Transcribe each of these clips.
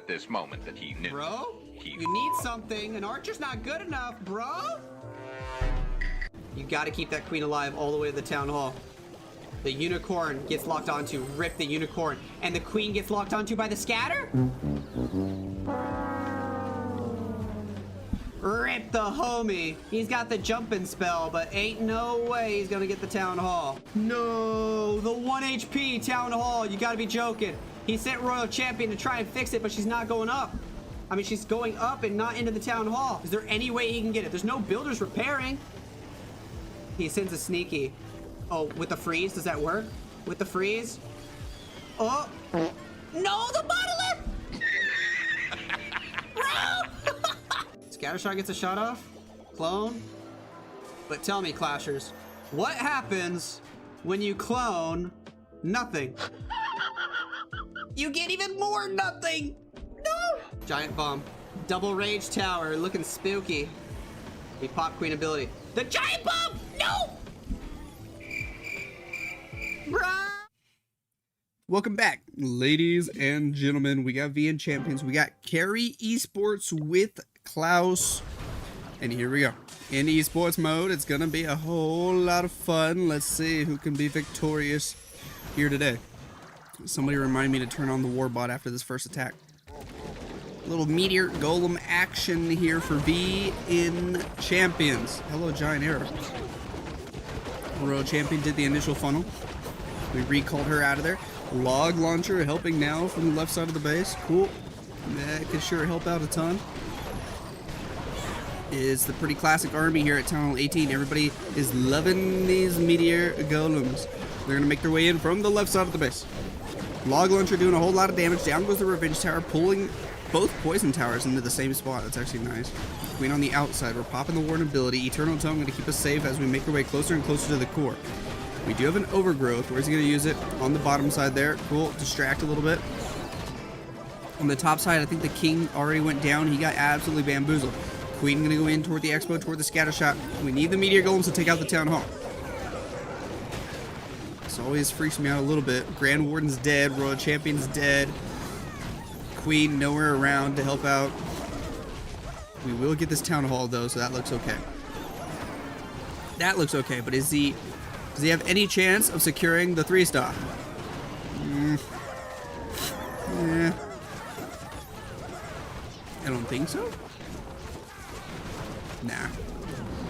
at this moment that he knew. Bro, you need something. An archer's not good enough, bro. You gotta keep that queen alive all the way to the town hall. The unicorn gets locked onto. Rip the unicorn. And the queen gets locked onto by the scatter? Rip the homie. He's got the jumping spell, but ain't no way he's gonna get the town hall. No, the 1 HP town hall. You gotta be joking. He sent Royal Champion to try and fix it, but she's not going up. I mean, she's going up and not into the town hall. Is there any way he can get it? There's no builders repairing. He sends a sneaky. Oh, with the freeze, does that work? With the freeze? Oh. No, the monolith! Bro! Scattershot gets a shot off? Clone? But tell me, Clashers, what happens when you clone nothing? You get even more nothing! No! Giant bomb. Double rage tower, looking spooky. We pop queen ability. The giant bomb! No! Bruh! Welcome back, ladies and gentlemen. We got Ven Champions. We got CARRIE Esports with Claus. And here we go. In esports mode, it's gonna be a whole lot of fun. Let's see who can be victorious here today. Somebody remind me to turn on the warbot after this first attack. Little meteor golem action here for Ven Champions. Hello, giant arrow. Royal Champion did the initial funnel. We recalled her out of there. Log launcher helping now from the left side of the base. Cool. That could sure help out a ton. Is the pretty classic army here at Town Hall 18. Everybody is loving these meteor golems. They're gonna make their way in from the left side of the base. Log launcher doing a whole lot of damage. Down goes the revenge tower, pulling both poison towers into the same spot. That's actually nice. Queen on the outside. We're popping the warden ability. Eternal Tome going to keep us safe as we make our way closer and closer to the core. We do have an overgrowth. Where's he going to use it? On the bottom side there. Cool. Distract a little bit. On the top side, I think the king already went down. He got absolutely bamboozled. Queen going to go in toward the expo, toward the scatter shot. We need the meteor golems to take out the town hall. This always freaks me out a little bit. Grand Warden's dead. Royal Champion's dead. Queen nowhere around to help out. We will get this town hall though, so that looks okay. That looks okay, but does he have any chance of securing the 3-star? Yeah. I don't think so. Nah.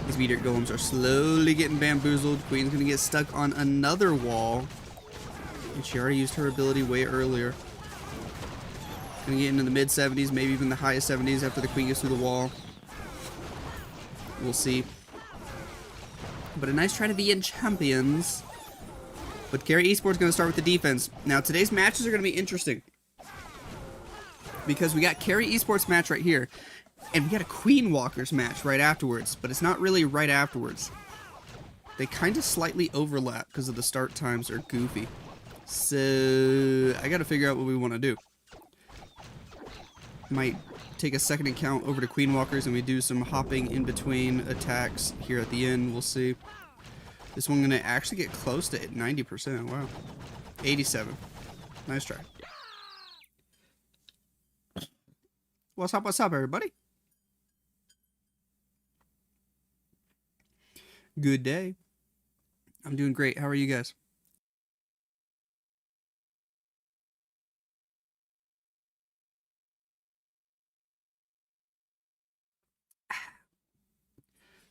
These meteor golems are slowly getting bamboozled. Queen's gonna get stuck on another wall. And she already used her ability way earlier. Gonna get into the mid 70s, maybe even the high 70s after the queen gets through the wall. We'll see. But a nice try to Ven Champions. But CARRIE Esports gonna start with the defense. Now today's matches are gonna be interesting. Because we got CARRIE Esports match right here. And we got a Queen Walkers match right afterwards. But it's not really right afterwards. They kind of slightly overlap because of the start times are goofy. So I gotta figure out what we want to do. Might take a second account over to Queen Walkers and we do some hopping in between attacks here at the end. We'll see. This one gonna actually get close to 90%. Wow. 87. Nice try. What's up, everybody? Good day. I'm doing great. How are you guys?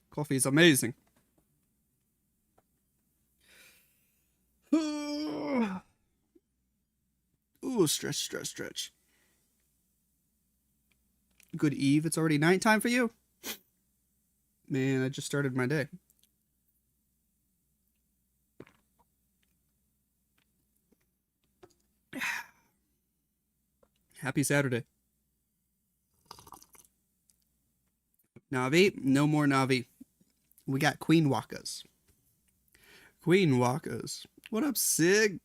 Coffee is amazing. Ooh, stretch. Good eve. It's already nighttime for you? Man, I just started my day. Happy Saturday. Navi? No more Navi. We got Queen Walkers. Queen Walkers. What up, Sig?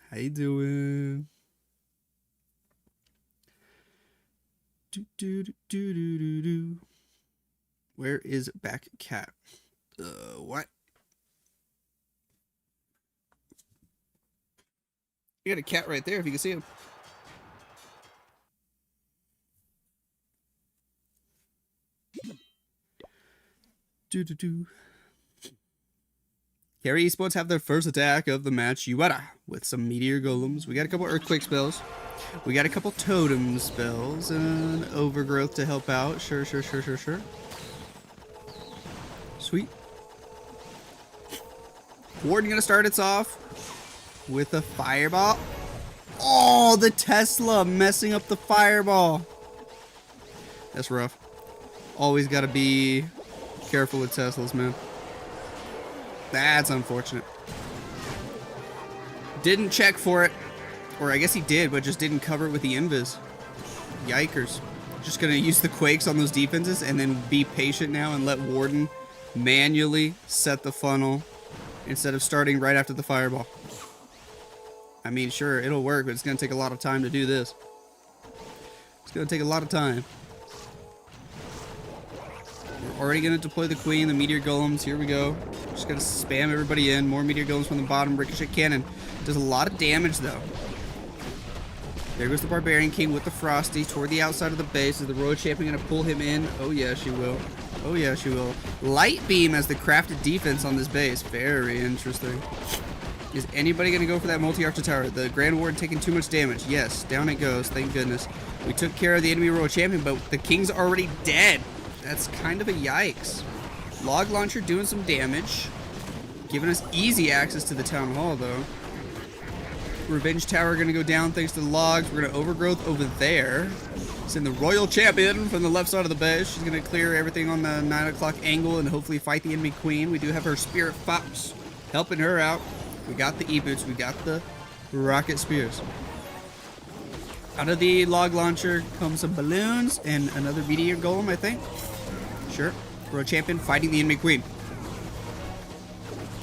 How you doing? Where is back cat? What? You got a cat right there if you can see him. Do. Carrie Esports have their first attack of the match, Ueda, with some meteor golems. We got a couple earthquake spells. We got a couple totem spells and overgrowth to help out. Sure. Sweet. Warden gonna start us off with a fireball. Oh, the Tesla messing up the fireball. That's rough. Always gotta be careful with Teslas, man. That's unfortunate. Didn't check for it. Or I guess he did, but just didn't cover it with the invis. Yikers. Just gonna use the quakes on those defenses and then be patient now and let Warden manually set the funnel instead of starting right after the fireball. I mean, sure, it'll work, but it's gonna take a lot of time to do this. It's gonna take a lot of time. We're already gonna deploy the queen, the meteor golems. Here we go. Just gonna spam everybody in. More meteor golems from the bottom. Ricochet cannon does a lot of damage though. There goes the barbarian king with the frosty toward the outside of the base. Is the royal champion gonna pull him in? Oh yeah, she will. Oh yeah, she will. Light beam as the crafted defense on this base. Very interesting. Is anybody gonna go for that multi-archer tower? The Grand Warden taking too much damage. Yes, down it goes. Thank goodness. We took care of the enemy royal champion, but the king's already dead. That's kind of a yikes. Log launcher doing some damage. Giving us easy access to the town hall, though. Revenge tower gonna go down thanks to the logs. We're gonna overgrowth over there. Send the royal champion from the left side of the base. She's gonna clear everything on the 9 o'clock angle and hopefully fight the enemy queen. We do have her spirit fox helping her out. We got the e-boots. We got the rocket spears. Out of the log launcher comes some balloons and another meteor golem, I think. Sure. Royal champion fighting the enemy queen.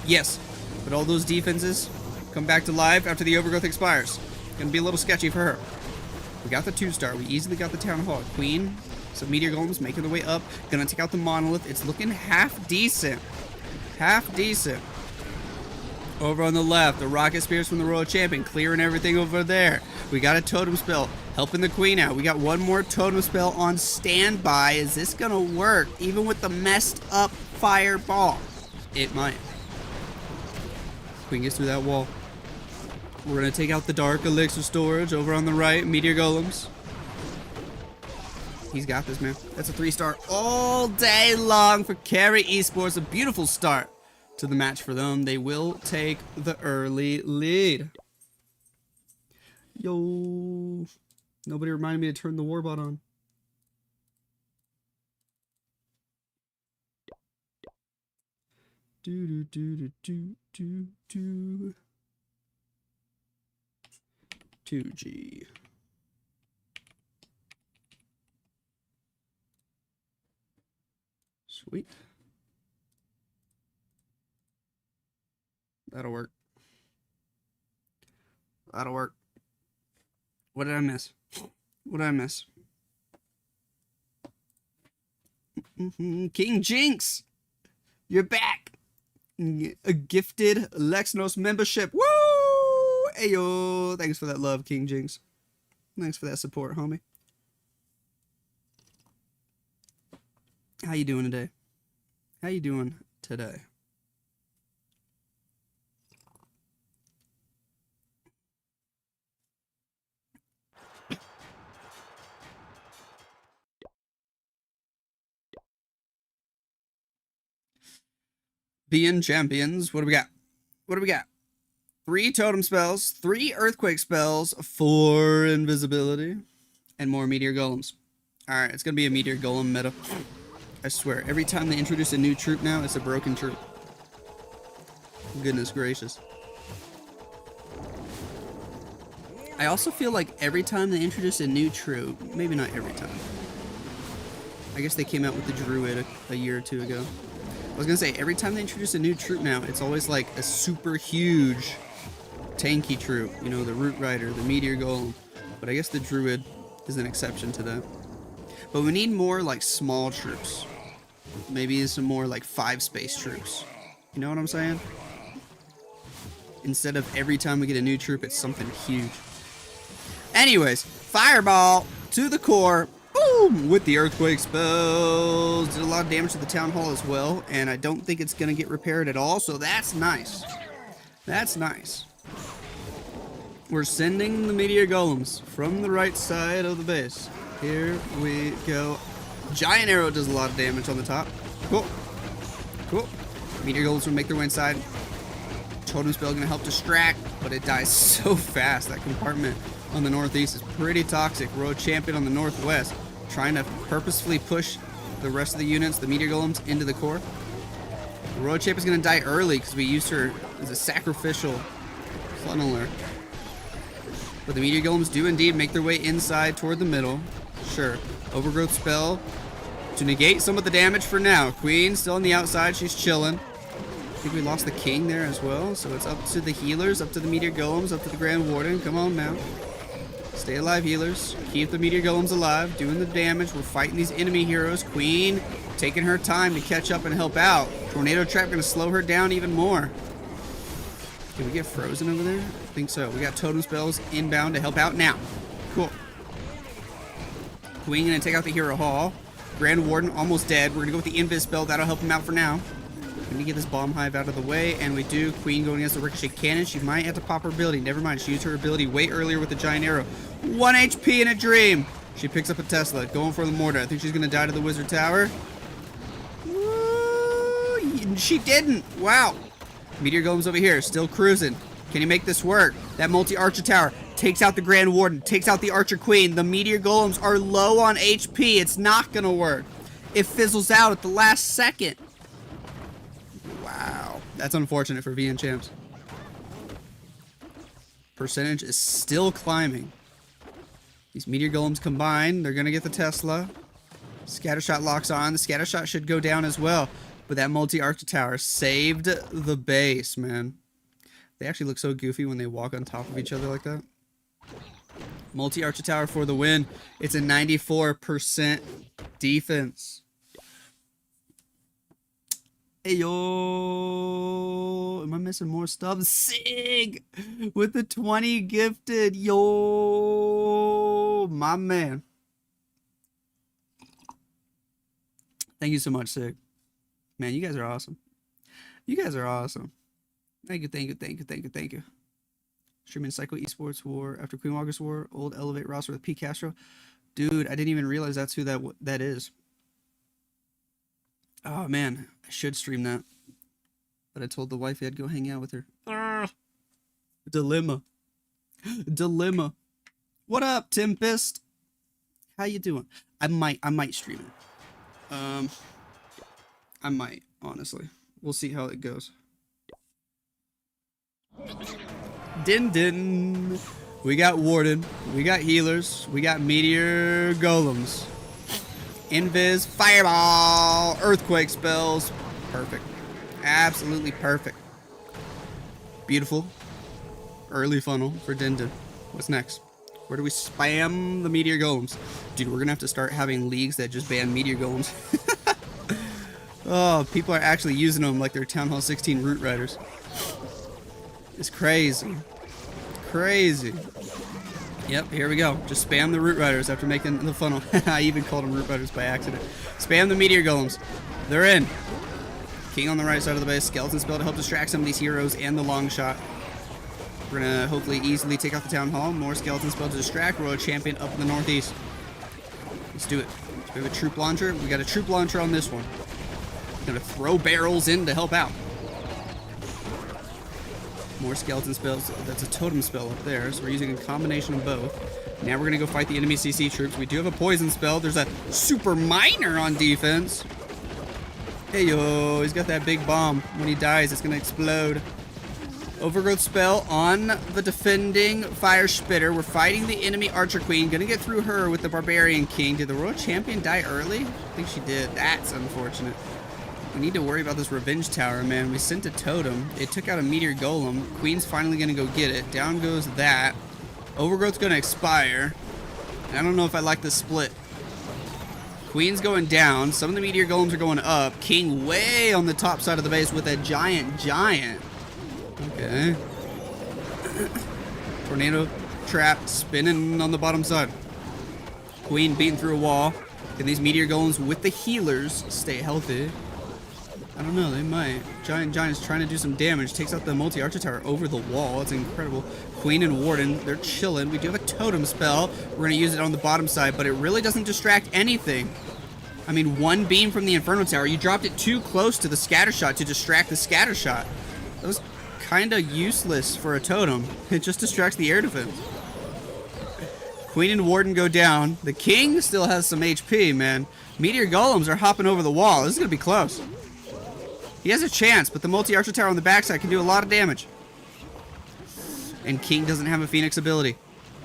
Yes, but all those defenses come back to life after the overgrowth expires. Gonna be a little sketchy for her. We got the 2-star. We easily got the town hall. Queen, some meteor golems making their way up. Gonna take out the monolith. It's looking half decent. Half decent. Over on the left, the rocket spears from the royal champion clearing everything over there. We got a totem spell helping the queen out. We got one more totem spell on standby. Is this gonna work even with the messed up fireball? It might. Queen gets through that wall. We're gonna take out the dark elixir storage over on the right. Meteor golems. He's got this, man. That's a 3-star all day long for Carrie Esports. A beautiful start to the match for them. They will take the early lead. Yo. Nobody reminded me to turn the warbot on. Do. 2G. Sweet. That'll work. That'll work. What did I miss? What did I miss? King Jinx! You're back! A gifted Lexnos membership. Woo! Ayo! Thanks for that love, King Jinx. Thanks for that support, homie. How you doing today? How you doing today? Ven Champions. What do we got? What do we got? 3 totem spells, 3 earthquake spells, 4 invisibility, and more meteor golems. Alright, it's gonna be a meteor golem meta. I swear, every time they introduce a new troop now, it's a broken troop. Goodness gracious. I also feel like every time they introduce a new troop, maybe not every time. I guess they came out with the Druid a year or 2 ago. I was gonna say, every time they introduce a new troop now, it's always like a super huge tanky troop. You know, the Root Rider, the Meteor Golem. But I guess the Druid is an exception to that. But we need more like small troops. Maybe some more like 5-space troops. You know what I'm saying? Instead of every time we get a new troop, it's something huge. Anyways, fireball to the core. Ooh! Boom! With the earthquake spells. Did a lot of damage to the town hall as well. And I don't think it's going to get repaired at all. So that's nice. That's nice. We're sending the meteor golems from the right side of the base. Here we go. Giant arrow does a lot of damage on the top. Cool. Cool. Meteor golems will make their way inside. Totem spell gonna help distract, but it dies so fast. That compartment on the northeast is pretty toxic. Royal Champion on the northwest, trying to purposefully push the rest of the units, the meteor golems, into the core. The Royal Champion's gonna die early because we used her as a sacrificial funneler. But the meteor golems do indeed make their way inside toward the middle. Sure. Overgrowth spell to negate some of the damage for now. Queen still on the outside. She's chilling. I think we lost the king there as well. So it's up to the healers, up to the meteor golems, up to the Grand Warden. Come on now. Stay alive, healers. Keep the meteor golems alive. Doing the damage. We're fighting these enemy heroes. Queen taking her time to catch up and help out. Tornado trap going to slow her down even more. Can we get frozen over there? I think so. We got totem spells inbound to help out now. Cool. Queen gonna take out the hero hall. Grand Warden almost dead. We're gonna go with the invis spell. That'll help him out for now. We need to get this bomb hive out of the way, and we do. Queen going against the ricochet cannon. She might have to pop her ability. Never mind. She used her ability way earlier with the giant arrow. 1 HP in a dream. She picks up a Tesla. Going for the mortar. I think she's gonna die to the wizard tower. Ooh, she didn't. Wow. Meteor golems over here, still cruising. Can he make this work? That multi-archer tower takes out the Grand Warden, takes out the Archer Queen. The meteor golems are low on HP. It's not gonna work. It fizzles out at the last second. Wow. That's unfortunate for Ven Champs. Percentage is still climbing. These meteor golems combined, they're gonna get the Tesla. Scattershot locks on. The scattershot should go down as well. But that multi-archer tower saved the base, man. They actually look so goofy when they walk on top of each other like that. Multi-archer tower for the win. It's a 94% defense. Hey, yo. Am I missing more stuff? Sig! With the 20 gifted. Yo. My man. Thank you so much, Sig. Man, you guys are awesome. You guys are awesome. Thank you, thank you, thank you, thank you, thank you. Streaming Psycho Esports War after Queen Walker's War. Old Elevate roster with P. Castro. Dude, I didn't even realize that's who that is. Oh, man. I should stream that. But I told the wife I'd go hang out with her. Dilemma. Dilemma. What up, Tempest? How you doing? I might stream it. I might, honestly. We'll see how it goes. Din. We got Warden. We got healers. We got meteor golems. Invis, fireball, earthquake spells. Perfect. Absolutely perfect. Beautiful. Early funnel for Din. What's next? Where do we spam the meteor golems? Dude, we're gonna have to start having leagues that just ban meteor golems. Oh, people are actually using them like they're Town Hall 16 root riders. It's crazy. Crazy. Yep, here we go. Just spam the root riders after making the funnel. I even called them root riders by accident. Spam the meteor golems. They're in. King on the right side of the base. Skeleton spell to help distract some of these heroes and the long shot. We're gonna hopefully easily take out the town hall. More skeleton spell to distract. Royal Champion up in the northeast. Let's do it. We have a troop launcher. We got a troop launcher on this one. Gonna throw barrels in to help out. More skeleton spells. That's a totem spell up there, so we're using a combination of both. Now we're gonna go fight the enemy CC troops. We do have a poison spell. There's a super miner on defense. Hey yo, he's got that big bomb. When he dies, it's gonna explode. Overgrowth spell on the defending fire spitter. We're fighting the enemy Archer Queen. Gonna get through her with the Barbarian King. Did the Royal Champion die early? I think she did. That's unfortunate. We need to worry about this revenge tower, man. We sent a totem. It took out a meteor golem. Queen's finally gonna go get it. Down goes that. Overgrowth's gonna expire. I don't know if I like this split. Queen's going down. Some of the meteor golems are going up. King way on the top side of the base with a giant. Okay. Tornado trap spinning on the bottom side. Queen beating through a wall. Can these meteor golems with the healers stay healthy? I don't know, they might. Giant is trying to do some damage. Takes out the multi-archer tower over the wall. It's incredible. Queen and Warden, they're chilling. We do have a totem spell. We're going to use it on the bottom side, but it really doesn't distract anything. I mean, one beam from the Inferno Tower. You dropped it too close to the scatter shot to distract the scatter shot. That was kind of useless for a totem. It just distracts the air defense. Queen and Warden go down. The King still has some HP, man. Meteor Golems are hopping over the wall. This is going to be close. He has a chance, but the multi-archer tower on the backside can do a lot of damage. And King doesn't have a Phoenix ability.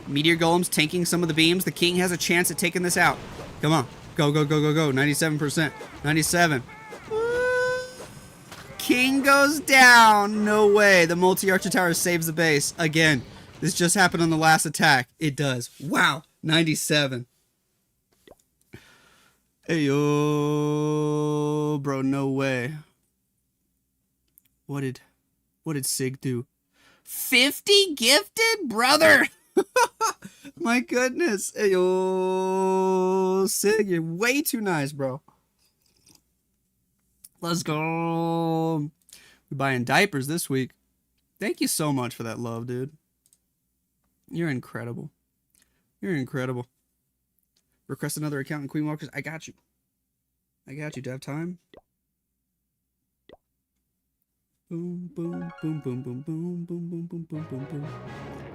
Meteor Golems tanking some of the beams. The King has a chance at taking this out. Come on. Go, go, go, go, go. 97%. 97. King goes down. No way. The multi-archer tower saves the base. Again, this just happened on the last attack. It does. Wow. 97. Hey, yo. Bro, no way. What did Sig do? 50 gifted, brother. My goodness. Hey, yo, Sig, you're way too nice, bro. Let's go. We're buying diapers this week. Thank you so much for that love, dude. You're incredible. You're incredible. Request another account in Queen Walkers. I got you. I got you. Do I have time? Boom, boom, boom, boom, boom, boom, boom, boom, boom, boom, boom, boom.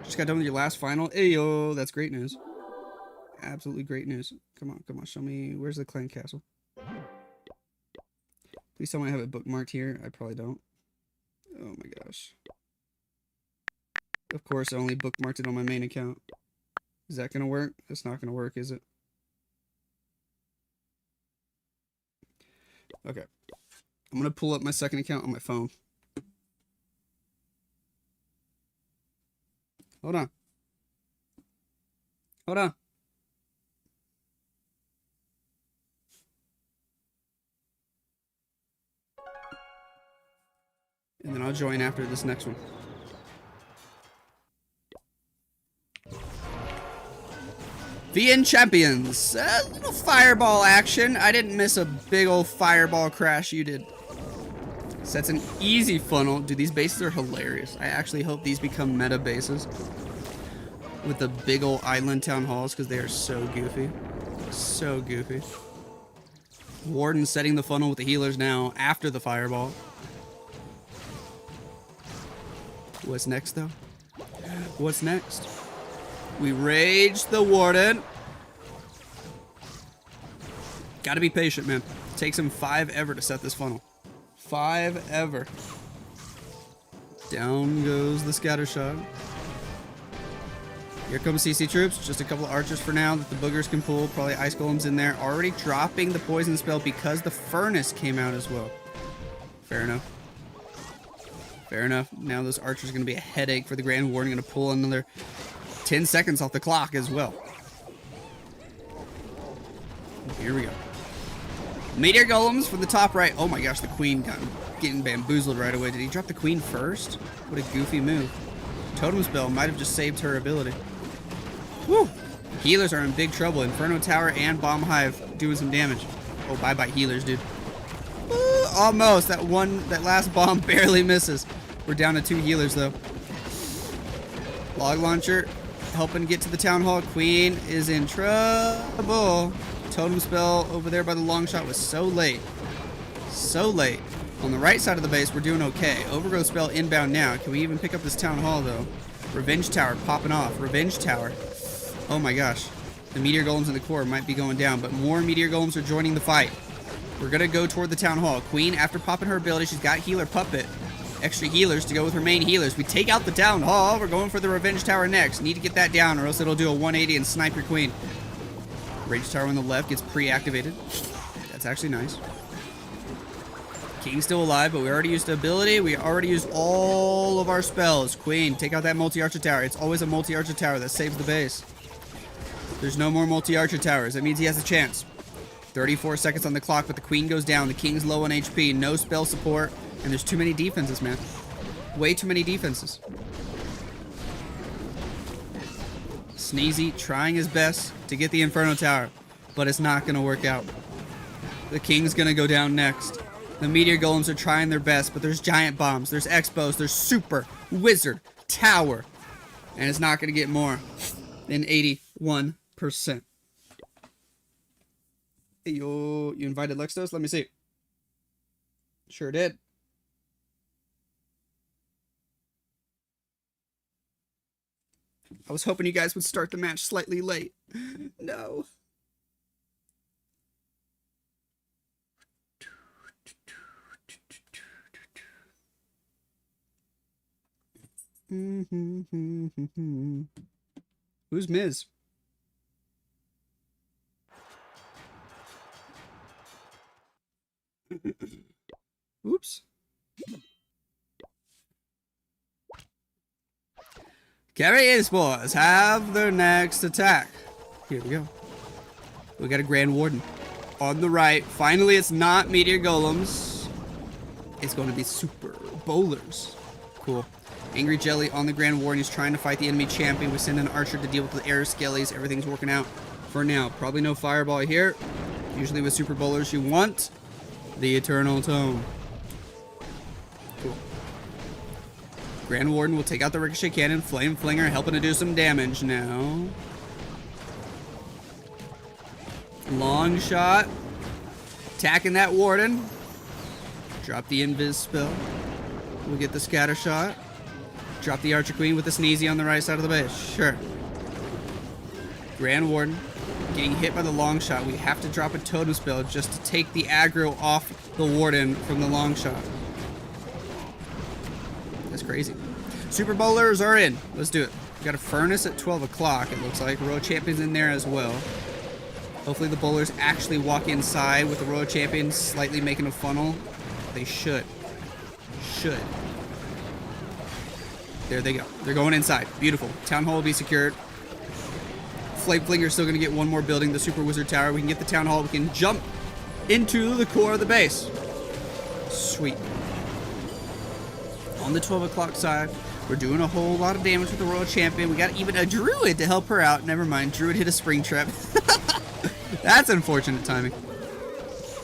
Just got done with your last final. Ayo, that's great news. Absolutely great news. Come on, show me. Where's the clan castle? Please tell me I have it bookmarked here. I probably don't. Oh my gosh. Of course, I only bookmarked it on my main account. Is that gonna work? It's not gonna work, is it? Okay. I'm gonna pull up my second account on my phone. Hold on. Hold on. And then I'll join after this next one. Ven Champions. A little fireball action. I didn't miss a big old fireball crash. You did. So that's an easy funnel. Dude, these bases are hilarious. I actually hope these become meta bases with the big old island town halls because they are so goofy. So goofy. Warden setting the funnel with the healers now after the fireball. What's next, though? What's next? We rage the Warden. Gotta be patient, man. It takes him 5 ever to set this funnel. 5 ever. Down goes the scatter shot. Here comes CC troops. Just a couple of archers for now that the boogers can pull. Probably ice golems in there. Already dropping the poison spell because the furnace came out as well. Fair enough. Fair enough. Now those archers are going to be a headache for the Grand Warden. Going to pull another 10 seconds off the clock as well. Here we go. Meteor golems from the top right. Oh my gosh, the queen got getting bamboozled right away. Did he drop the queen first? What a goofy move. Totem spell might have just saved her ability. Woo! Healers are in big trouble. Inferno Tower and Bomb Hive doing some damage. Oh, bye-bye healers, dude. Woo, almost. That last bomb barely misses. We're down to 2 healers, though. Log launcher helping get to the town hall. Queen is in trouble. Totem spell over there by the long shot was so late. So late. On the right side of the base, we're doing okay. Overgrowth spell inbound now. Can we even pick up this town hall, though? Revenge Tower popping off. Revenge Tower. Oh my gosh. The meteor golems in the core might be going down, but more meteor golems are joining the fight. We're going to go toward the town hall. Queen, after popping her ability, she's got healer puppet. Extra healers to go with her main healers. We take out the town hall. We're going for the Revenge Tower next. Need to get that down or else it'll do a 180 and snipe your queen. Rage Tower on the left gets pre-activated. That's actually nice. King's still alive, but we already used the ability. We already used all of our spells. Queen, take out that multi-archer tower. It's always a multi-archer tower that saves the base. There's no more multi-archer towers. That means he has a chance. 34 seconds on the clock, but the queen goes down. The king's low on HP. No spell support. And there's too many defenses, man. Way too many defenses. Sneezy trying his best to get the Inferno Tower. but it's not going to work out. The King's going to go down next. The Meteor Golems are trying their best, but there's Giant Bombs, there's Expos, there's Super, Wizard, Tower, and it's not going to get more than 81%. Hey, you invited Lexnos? Let me see. Sure did. I was hoping you guys would start the match slightly late. No. Who's Miz? Oops. CARRIE Esports have their next attack. Here we go. We got a Grand Warden on the right. Finally, it's not Meteor Golems. It's going to be Super Bowlers. Cool. Angry Jelly on the Grand Warden. He's trying to fight the enemy champion. We send an archer to deal with the air skellies. Everything's working out for now. Probably no fireball here. Usually with Super Bowlers, you want the Eternal Tome. Cool. Grand Warden will take out the Ricochet Cannon. Flame Flinger helping to do some damage now. Long shot. Attacking that Warden. Drop the Invis spell. We'll get the Scatter Shot. Drop the Archer Queen with the Sneezy on the right side of the base. Sure. Grand Warden getting hit by the long shot. We have to drop a Totem Spell just to take the aggro off the Warden from the long shot. That's crazy. Super Bowlers are in. Let's do it. We got a Furnace at 12 o'clock, it looks like. Royal Champion's in there as well. Hopefully the Bowlers actually walk inside with the Royal Champions slightly making a funnel. They should. Should. There they go. They're going inside. Beautiful. Town Hall will be secured. Flame Flinger's still going to get one more building, the Super Wizard Tower. We can get the Town Hall. We can jump into the core of the base. Sweet. On the 12 o'clock side, we're doing a whole lot of damage with the Royal Champion. We got even a Druid to help her out. Never mind. Druid hit a Spring Trap. That's unfortunate timing.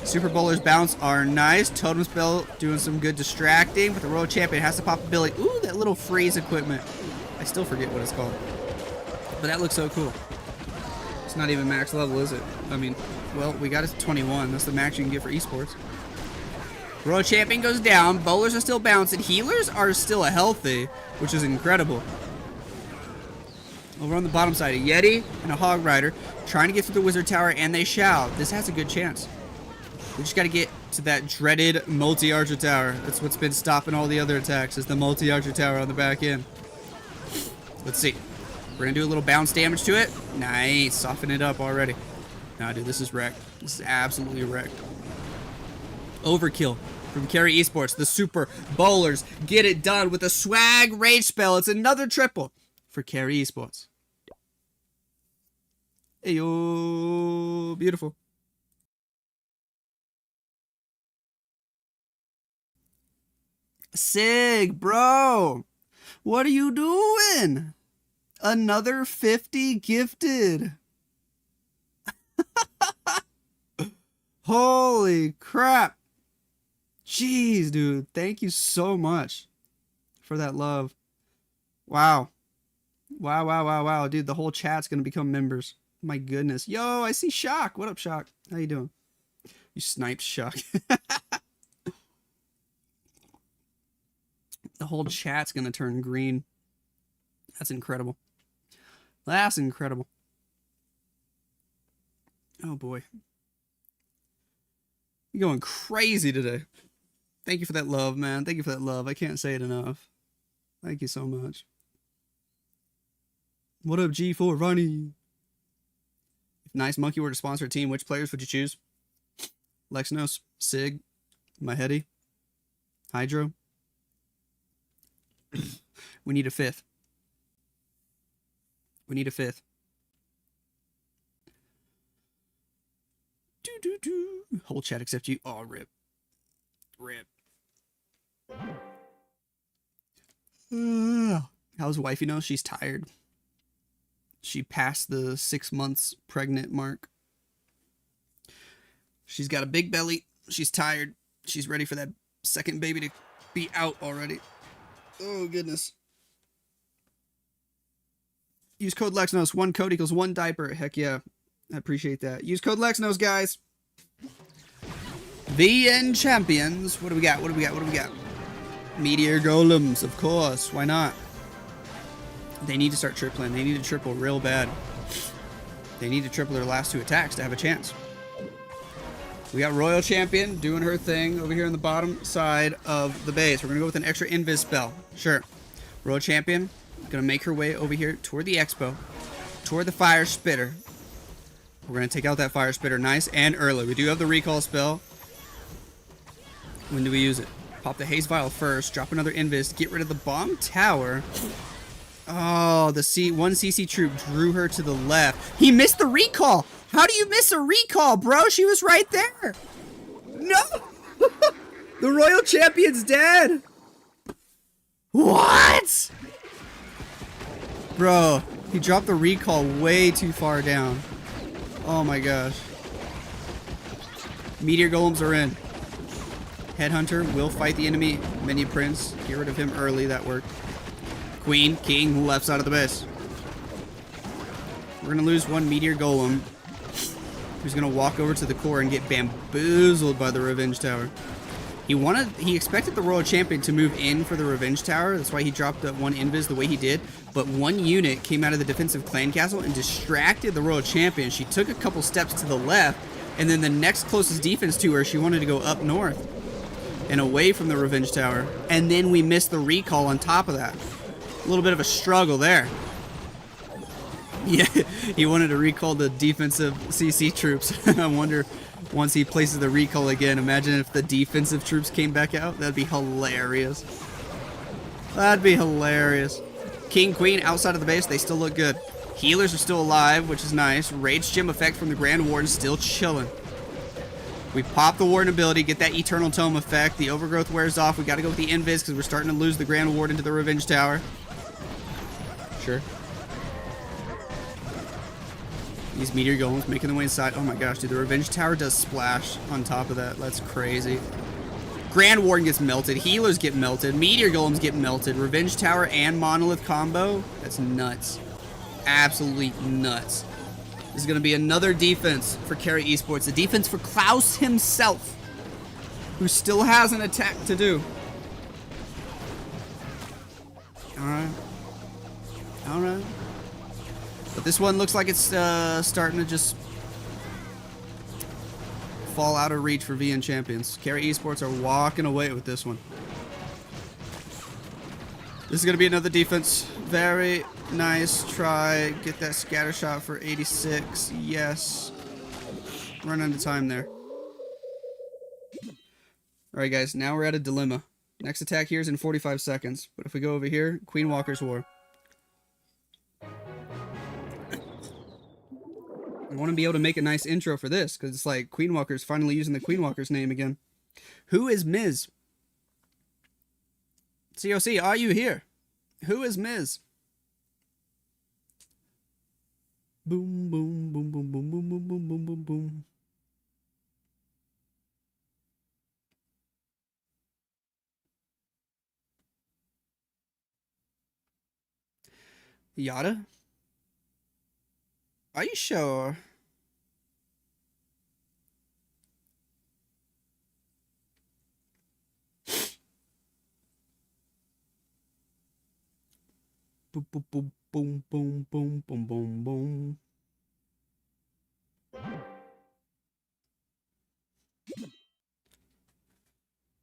Super Bowlers bounce are nice. Totem Spell doing some good distracting, but the Royal Champion has to pop a Billy. Ooh, that little freeze equipment. I still forget what it's called. But that looks so cool. It's not even max level, is it? I mean, well, we got it to 21. That's the max you can get for esports. Royal Champion goes down. Bowlers are still bouncing. Healers are still healthy, which is incredible. Over on the bottom side, a Yeti and a Hog Rider trying to get through the Wizard Tower, and they shall. This has a good chance. We just got to get to that dreaded multi-archer tower. That's what's been stopping all the other attacks, is the multi-archer tower on the back end. Let's see. We're going to do a little bounce damage to it. Nice. Soften it up already. Nah, dude, this is wrecked. This is absolutely wrecked. Overkill from CARRIE Esports. The Super Bowlers get it done with a swag rage spell. It's another triple for CARRIE Esports. Ayo, beautiful. Sig, bro, what are you doing? Another 50 gifted. Holy crap. Jeez, dude. Thank you so much for that love. Wow. Wow, wow, wow, wow. Dude, the whole chat's going to become members. My goodness. Yo, I see Shock. What up, Shock? How you doing? You sniped Shock. The whole chat's going to turn green. That's incredible. That's incredible. Oh, boy. You're going crazy today. Thank you for that love, man. Thank you for that love. I can't say it enough. Thank you so much. What up, G4 Ronnie? If Nice Monkey were to sponsor a team, which players would you choose? Lexnos, Sig, Mahedi, Hydro. We need a fifth. We need a fifth. Whole chat except you. Oh, rip. Rip. How's wifey know? She's tired. She passed the 6 months pregnant mark. She's got a big belly. She's tired. She's ready for that second baby to be out already. Oh, goodness. Use code Lexnos. 1 code equals 1 diaper. Heck yeah. I appreciate that. Use code Lexnos, guys. Ven Champions. What do we got? What do we got? What do we got? Meteor Golems, of course. Why not? They need to start tripling. They need to triple real bad. They need to triple their last 2 attacks to have a chance. We got Royal Champion doing her thing over here on the bottom side of the base. We're going to go with an extra invis spell. Sure. Royal Champion going to make her way over here toward the expo. Toward the fire spitter. We're going to take out that fire spitter nice and early. We do have the recall spell. When do we use it? Pop the haze vial first. Drop another invis. Get rid of the bomb tower. Oh, the one CC troop drew her to the left. He missed the recall. How do you miss a recall, bro? She was right there. No. The Royal Champion's dead. What? Bro, he dropped the recall way too far down. Oh my gosh. Meteor Golems are in. Headhunter will fight the enemy. Mini Prince. Get rid of him early. That worked. Queen, King, left side of the base. We're going to lose 1 Meteor Golem, who's going to walk over to the core and get bamboozled by the Revenge Tower. He expected the Royal Champion to move in for the Revenge Tower. That's why he dropped that 1 invis the way he did. But 1 unit came out of the defensive clan castle and distracted the Royal Champion. She took a couple steps to the left, and then the next closest defense to her, she wanted to go up north and away from the Revenge Tower. And then we missed the recall on top of that. A little bit of a struggle there. Yeah, he wanted to recall the defensive CC troops. I wonder, once he places the recall again, imagine if the defensive troops came back out. That'd be hilarious. That'd be hilarious. King, Queen, outside of the base, they still look good. Healers are still alive, which is nice. Rage Gem effect from the Grand Warden still chilling. We pop the Warden ability, get that Eternal Tome effect. The Overgrowth wears off. We got to go with the Invis because we're starting to lose the Grand Warden to the Revenge Tower. Sure. These Meteor Golems making their way inside. Oh my gosh, dude, the Revenge Tower does splash on top of that. That's crazy. Grand Warden gets melted. Healers get melted. Meteor Golems get melted. Revenge Tower and Monolith combo. That's nuts. Absolutely nuts. This is going to be another defense for CARRIE Esports. A defense for Claus himself, who still has an attack to do. Alright. Alright. But this one looks like it's starting to just fall out of reach for Ven Champions. CARRIE Esports are walking away with this one. This is going to be another defense. Very nice try. Get that scatter shot for 86. Yes. Run out of time there. Alright guys, now we're at a dilemma. Next attack here is in 45 seconds. But if we go over here, Queen Walker's War. I want to be able to make a nice intro for this, because it's like Queen Walker's finally using the Queen Walker's name again. Who is Miz? COC, are you here? Who is Miz? Boom, boom, boom, boom, boom, boom, boom, boom, boom, boom, boom. Yada? Are you sure? Boom, boom, boom, boom, boom, boom, boom, boom, boom.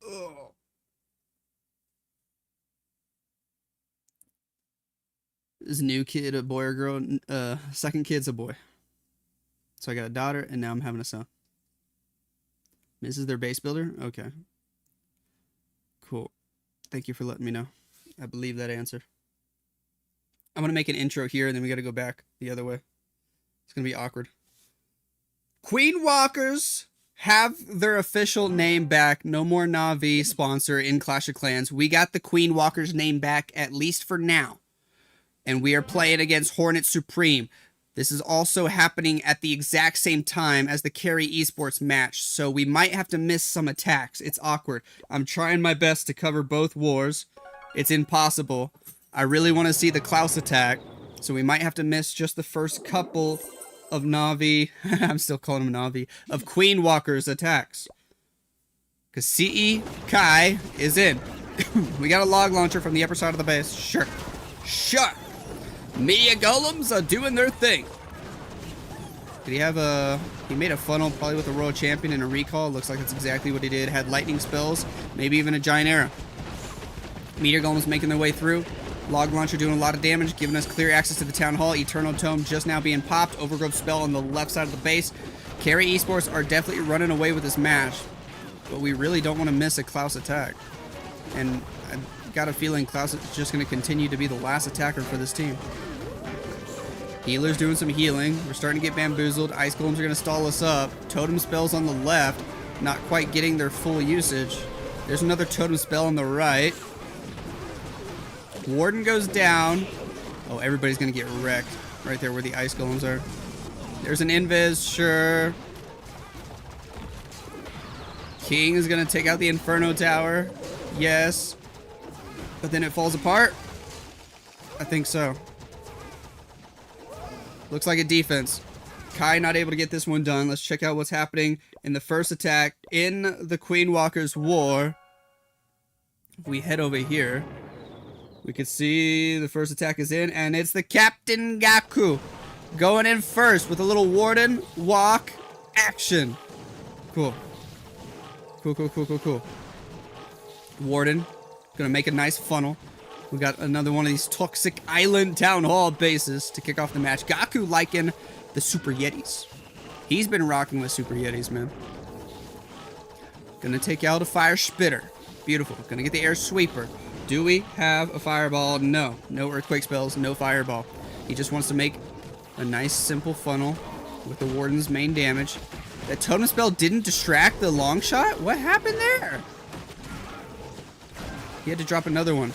Oh. Is new kid a boy or girl? Second kid's a boy. So I got a daughter, and now I'm having a son. This is their base builder? Okay. Cool. Thank you for letting me know. I believe that answer. I'm going to make an intro here, and then we got to go back the other way. It's going to be awkward. Queen Walkers have their official name back. No more Na'Vi sponsor in Clash of Clans. We got the Queen Walkers name back, at least for now. And we are playing against Hornets Supreme. This is also happening at the exact same time as the CARRIE Esports match, so we might have to miss some attacks. It's awkward. I'm trying my best to cover both wars. It's impossible. I really want to see the Claus attack, so we might have to miss just the first couple of Na'Vi, I'm still calling him Na'Vi, of Queen Walker's attacks. Because CE Kai is in. We got a log launcher from the upper side of the base. Sure. Sure. Media golems are doing their thing. Did he have a... He made a funnel probably with a Royal Champion and a recall. Looks like that's exactly what he did. Had lightning spells. Maybe even a giant arrow. Meteor golems making their way through. Log launcher doing a lot of damage, giving us clear access to the town hall. Eternal tome just now being popped. Overgrowth spell on the left side of the base. CARRIE Esports are definitely running away with this match. But we really don't want to miss a Claus attack. And I got a feeling Claus is just going to continue to be the last attacker for this team. Healer's doing some healing. We're starting to get bamboozled. Ice golems are going to stall us up. Totem spells on the left. Not quite getting their full usage. There's another totem spell on the right. Warden goes down. Oh, everybody's going to get wrecked right there where the ice golems are. There's an invis, sure. King is going to take out the Inferno Tower. Yes. But then it falls apart? I think so. Looks like a defense. Kai not able to get this one done. Let's check out what's happening in the first attack in the Queen Walker's War. If we head over here, we can see the first attack is in, and it's the Captain Gaku going in first with a little Warden walk action. Cool. Cool. Warden gonna make a nice funnel. We got another one of these toxic island town hall bases to kick off the match. Gaku liking the Super Yetis. He's been rocking with Super Yetis, man. Gonna take out a fire spitter. Beautiful. Gonna get the air sweeper. Do we have a fireball? No. No earthquake spells, no fireball. He just wants to make a nice simple funnel with the Warden's main damage. That totem spell didn't distract the long shot? What happened there? He had to drop another one.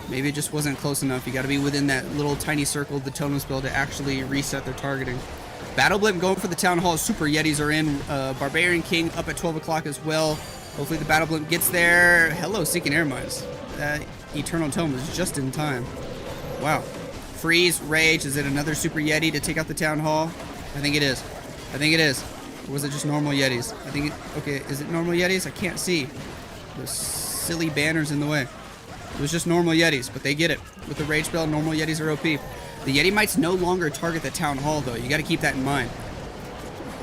Maybe it just wasn't close enough. You got to be within that little tiny circle of the totem spell to actually reset their targeting. Battle Blimp going for the Town Hall. Super Yetis are in. Barbarian King up at 12 o'clock as well. Hopefully the Battle Blimp gets there. Hello, Seeking Air Mines. That Eternal Tome is just in time. Wow. Freeze, Rage. Is it another Super Yeti to take out the Town Hall? I think it is. Or was it just normal Yetis? I think okay, is it normal Yetis? I can't see. Those silly banners in the way. It was just normal Yetis, but they get it. With the Rage spell, normal Yetis are OP. The Yeti Mites no longer target the Town Hall, though. You got to keep that in mind.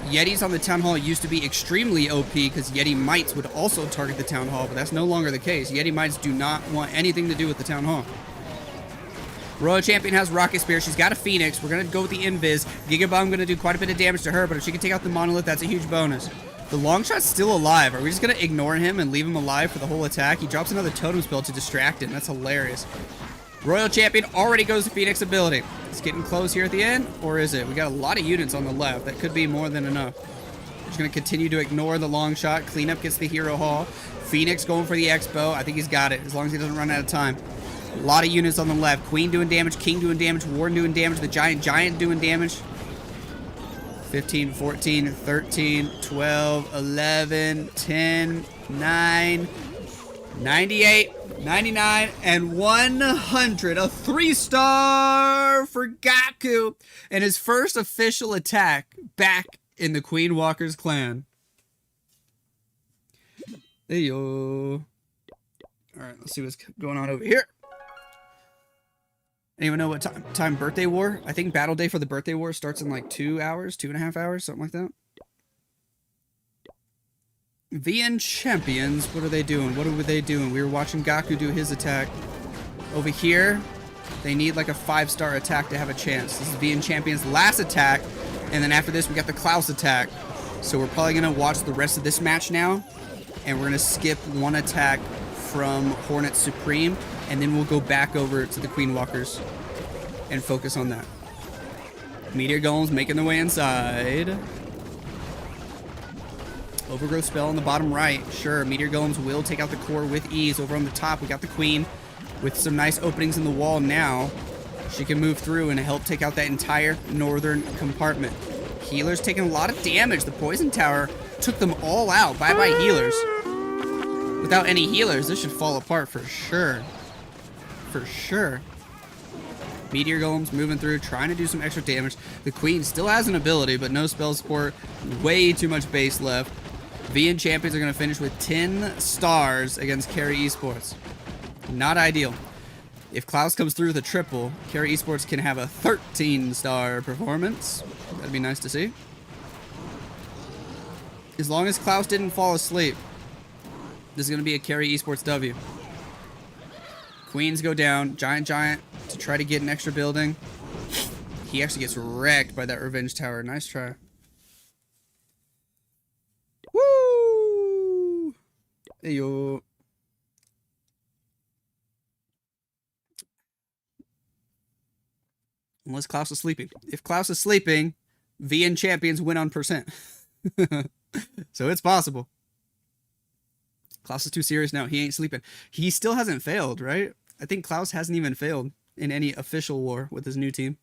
Yetis on the Town Hall used to be extremely OP because Yeti Mites would also target the Town Hall, but that's no longer the case. Yeti Mites do not want anything to do with the Town Hall. Royal Champion has Rocket Spear. She's got a Phoenix. We're going to go with the Invis. Giga Bomb going to do quite a bit of damage to her, but if she can take out the Monolith, that's a huge bonus. The Longshot's still alive. Are we just going to ignore him and leave him alive for the whole attack? He drops another Totem Spell to distract him. That's hilarious. Royal Champion already goes to Phoenix ability. It's getting close here at the end, or is it? We got a lot of units on the left. That could be more than enough. We're just going to continue to ignore the Longshot. Cleanup gets the Hero Hall. Phoenix going for the Expo. I think he's got it, as long as he doesn't run out of time. A lot of units on the left. Queen doing damage, King doing damage, Warden doing damage, the Giant doing damage. 15, 14, 13, 12, 11, 10, 9, 98, 99, and 100. A 3-star for Gaku and his first official attack back in the Queen Walker's clan. Hey yo. Alright, let's see what's going on over here. Anyone know what time Birthday War? I think Battle Day for the Birthday War starts in like 2 hours, 2.5 hours, something like that. Ven Champions, what are they doing? What are they doing? We were watching Gaku do his attack. Over here, they need like a 5-star attack to have a chance. This is Ven Champions' last attack, and then after this we got the Claus attack. So we're probably going to watch the rest of this match now, and we're going to skip one attack from Hornets Supreme, and then we'll go back over to the Queen Walkers and focus on that. Meteor Golems making their way inside. Overgrowth spell on the bottom right. Sure, Meteor Golems will take out the core with ease. Over on the top, we got the Queen with some nice openings in the wall now. She can move through and help take out that entire northern compartment. Healers taking a lot of damage. The poison tower took them all out. Bye-bye healers. Without any healers, this should fall apart for sure. For sure. Meteor Golems moving through, trying to do some extra damage. The Queen still has an ability, but no spell support. Way too much base left. Ven Champions are going to finish with 10 stars against CARRIE Esports. Not ideal. If Claus comes through with a triple, CARRIE Esports can have a 13-star performance. That'd be nice to see. As long as Claus didn't fall asleep, this is going to be a CARRIE Esports W. Queens go down. Giant to try to get an extra building. He actually gets wrecked by that revenge tower. Nice try. Woo! Ayo. Unless Claus is sleeping. If Claus is sleeping, Ven Champions win on percent. So it's possible. Claus is too serious now. He ain't sleeping. He still hasn't failed, right? I think Claus hasn't even failed in any official war with his new team.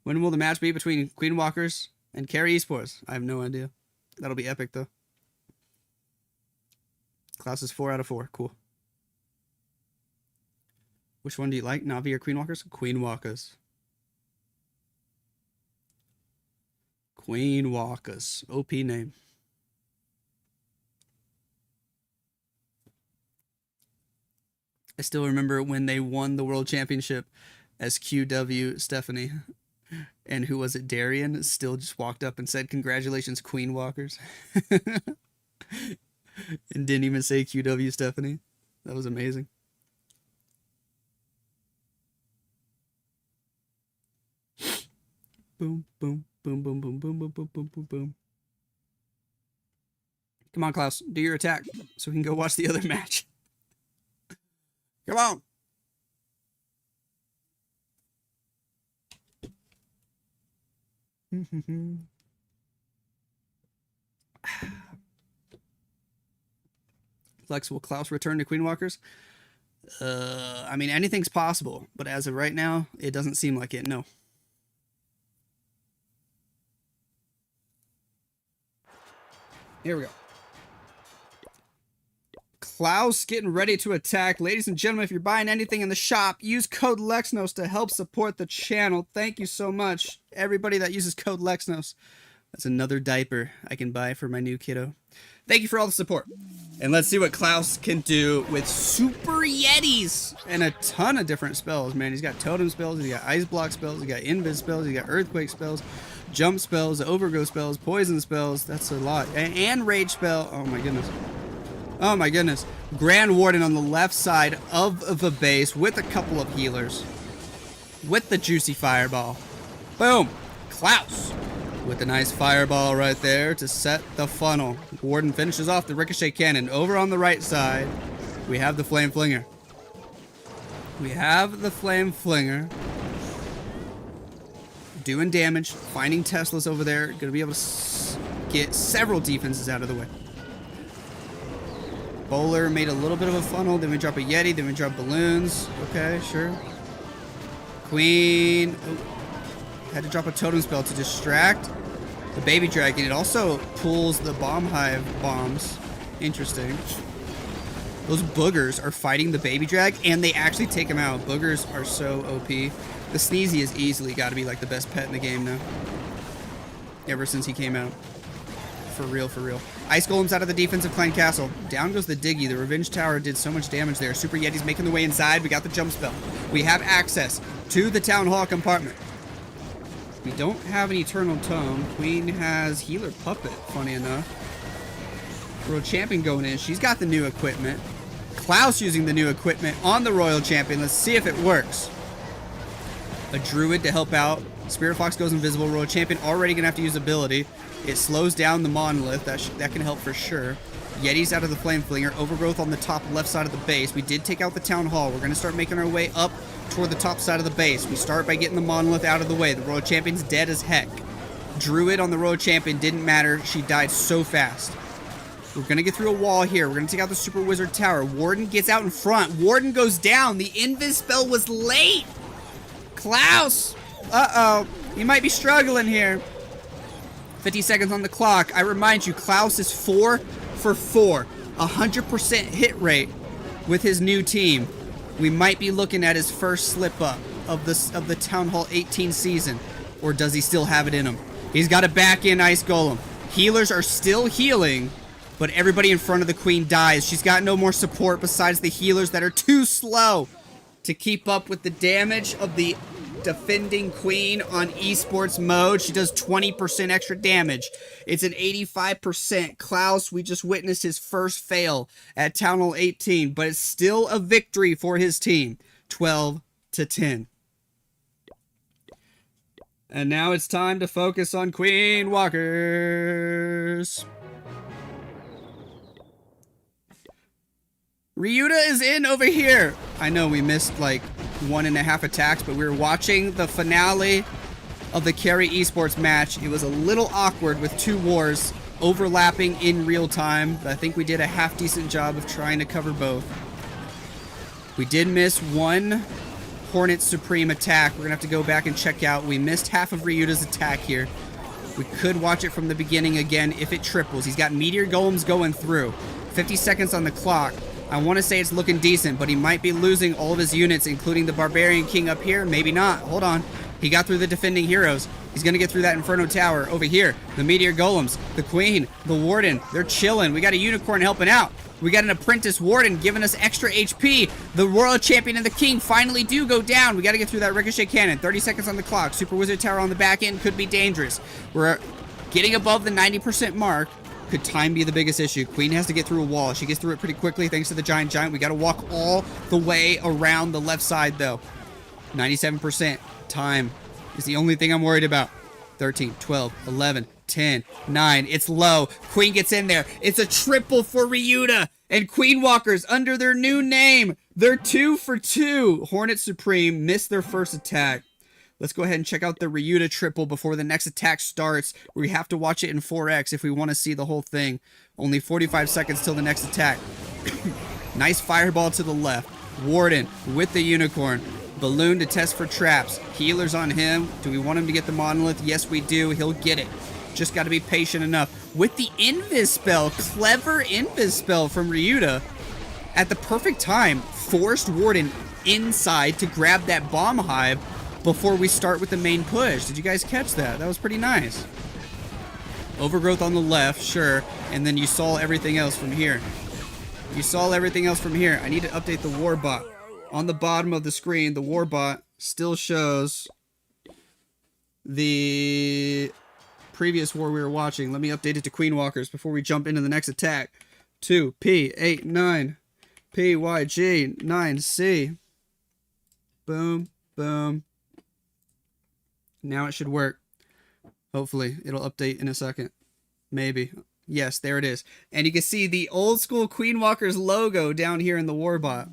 When will the match be between Queen Walkers and CARRIE Esports? I have no idea. That'll be epic, though. Claus is 4 out of 4. Cool. Which one do you like? Navi or Queen Walkers? Queen Walkers. Queen Walkers. OP name. I still remember when they won the World Championship as QW Stephanie. And who was it? Darian still just walked up and said, "Congratulations, Queen Walkers." And didn't even say QW Stephanie. That was amazing. Boom, boom, boom, boom, boom, boom, boom, boom, boom, boom, boom. Come on, Claus. Do your attack so we can go watch the other match. Come on. Lex, will Claus return to Queen Walkers? I mean, anything's possible, but as of right now, it doesn't seem like it, no. Here we go. Claus getting ready to attack. Ladies and gentlemen, if you're buying anything in the shop, use code Lexnos to help support the channel. Thank you so much, everybody that uses code Lexnos. That's another diaper I can buy for my new kiddo. Thank you for all the support. And let's see what Claus can do with Super Yetis and a ton of different spells, man. He's got totem spells, he's got ice block spells, he's got invis spells, he's got earthquake spells, jump spells, overgrowth spells, poison spells. That's a lot. And rage spell. Oh my goodness. Oh my goodness. Grand Warden on the left side of the base with a couple of healers. With the juicy fireball. Boom. Claus with a nice fireball right there to set the funnel. Warden finishes off the ricochet cannon. Over on the right side, we have the flame flinger. We have the flame flinger doing damage, finding Teslas over there. Gonna be able to get several defenses out of the way. Bowler made a little bit of a funnel, then we drop a Yeti, then we drop balloons. Okay, sure. Queen. Oh, had to drop a totem spell to distract the baby dragon. It also pulls the bomb hive bombs. Interesting. Those boogers are fighting the baby drag, and they actually take him out. Boogers are so OP. The Sneezy has easily got to be like the best pet in the game now. Ever since he came out. For real, for real. Ice Golem's out of the defensive Klein Castle. Down goes the Diggy. The Revenge Tower did so much damage there. Super Yeti's making the way inside. We got the jump spell. We have access to the Town Hall compartment. We don't have an Eternal Tome. Queen has Healer Puppet, funny enough. Royal Champion going in. She's got the new equipment. Claus using the new equipment on the Royal Champion. Let's see if it works. A Druid to help out. Spirit Fox goes invisible. Royal Champion already going to have to use ability. It slows down the Monolith. That can help for sure. Yeti's out of the Flame Flinger. Overgrowth on the top left side of the base. We did take out the Town Hall. We're going to start making our way up toward the top side of the base. We start by getting the Monolith out of the way. The Royal Champion's dead as heck. Druid on the Royal Champion didn't matter. She died so fast. We're going to get through a wall here. We're going to take out the Super Wizard Tower. Warden gets out in front. Warden goes down. The Invis spell was late. Claus! Uh-oh. He might be struggling here. 50 seconds on the clock. I remind you, Claus is 4 for 4. 100% hit rate with his new team. We might be looking at his first slip-up of the Town Hall 18 season. Or does he still have it in him? He's got a back-in Ice Golem. Healers are still healing, but everybody in front of the Queen dies. She's got no more support besides the healers that are too slow to keep up with the damage of the defending Queen on Esports mode. She does 20% extra damage. It's an 85%. Claus, we just witnessed his first fail at Town Hall 18, but it's still a victory for his team. 12-10. And now it's time to focus on Queen Walkers. Ryuta is in over here. I know we missed like 1.5 attacks, but we were watching the finale of the CARRIE Esports match. It was a little awkward with 2 wars overlapping in real time, but I think we did a half-decent job of trying to cover both. We did miss 1 Hornets Supreme attack. We're gonna have to go back and check out. We missed half of Ryuta's attack here. We could watch it from the beginning again if it triples. He's got Meteor Golems going through. 50 seconds on the clock. I want to say it's looking decent, but he might be losing all of his units, including the Barbarian King up here. Maybe not. Hold on. He got through the defending heroes. He's going to get through that Inferno Tower. Over here, the Meteor Golems, the Queen, the Warden. They're chilling. We got a Unicorn helping out. We got an Apprentice Warden giving us extra HP. The Royal Champion and the King finally do go down. We got to get through that Ricochet Cannon. 30 seconds on the clock. Super Wizard Tower on the back end could be dangerous. We're getting above the 90% mark. Could time be the biggest issue? Queen has to get through a wall. She gets through it pretty quickly thanks to the Giant. We got to walk all the way around the left side, though. 97%. Time is the only thing I'm worried about. 13, 12, 11, 10, 9. It's low. Queen gets in there. It's a triple for Ryuta. And Queen Walkers, under their new name, they're 2 for 2. Hornet Supreme missed their first attack. Let's go ahead and check out the Ryuta triple before the next attack starts. We have to watch it in 4X if we want to see the whole thing. Only 45 seconds till the next attack. Nice fireball to the left. Warden with the Unicorn. Balloon to test for traps. Healers on him. Do we want him to get the Monolith? Yes, we do. He'll get it. Just got to be patient enough. With the Invis spell. Clever Invis spell from Ryuta. At the perfect time, forced Warden inside to grab that bomb hive before we start with the main push. Did you guys catch that? That was pretty nice. Overgrowth on the left, sure. And then you saw everything else from here. You saw everything else from here. I need to update the Warbot. On the bottom of the screen, the Warbot still shows the previous war we were watching. Let me update it to Queen Walkers before we jump into the next attack. 2P89 PYG9C. Boom, boom. Now it should work. Hopefully, it'll update in a second. Maybe. Yes, there it is. And you can see the old school Queen Walkers logo down here in the Warbot.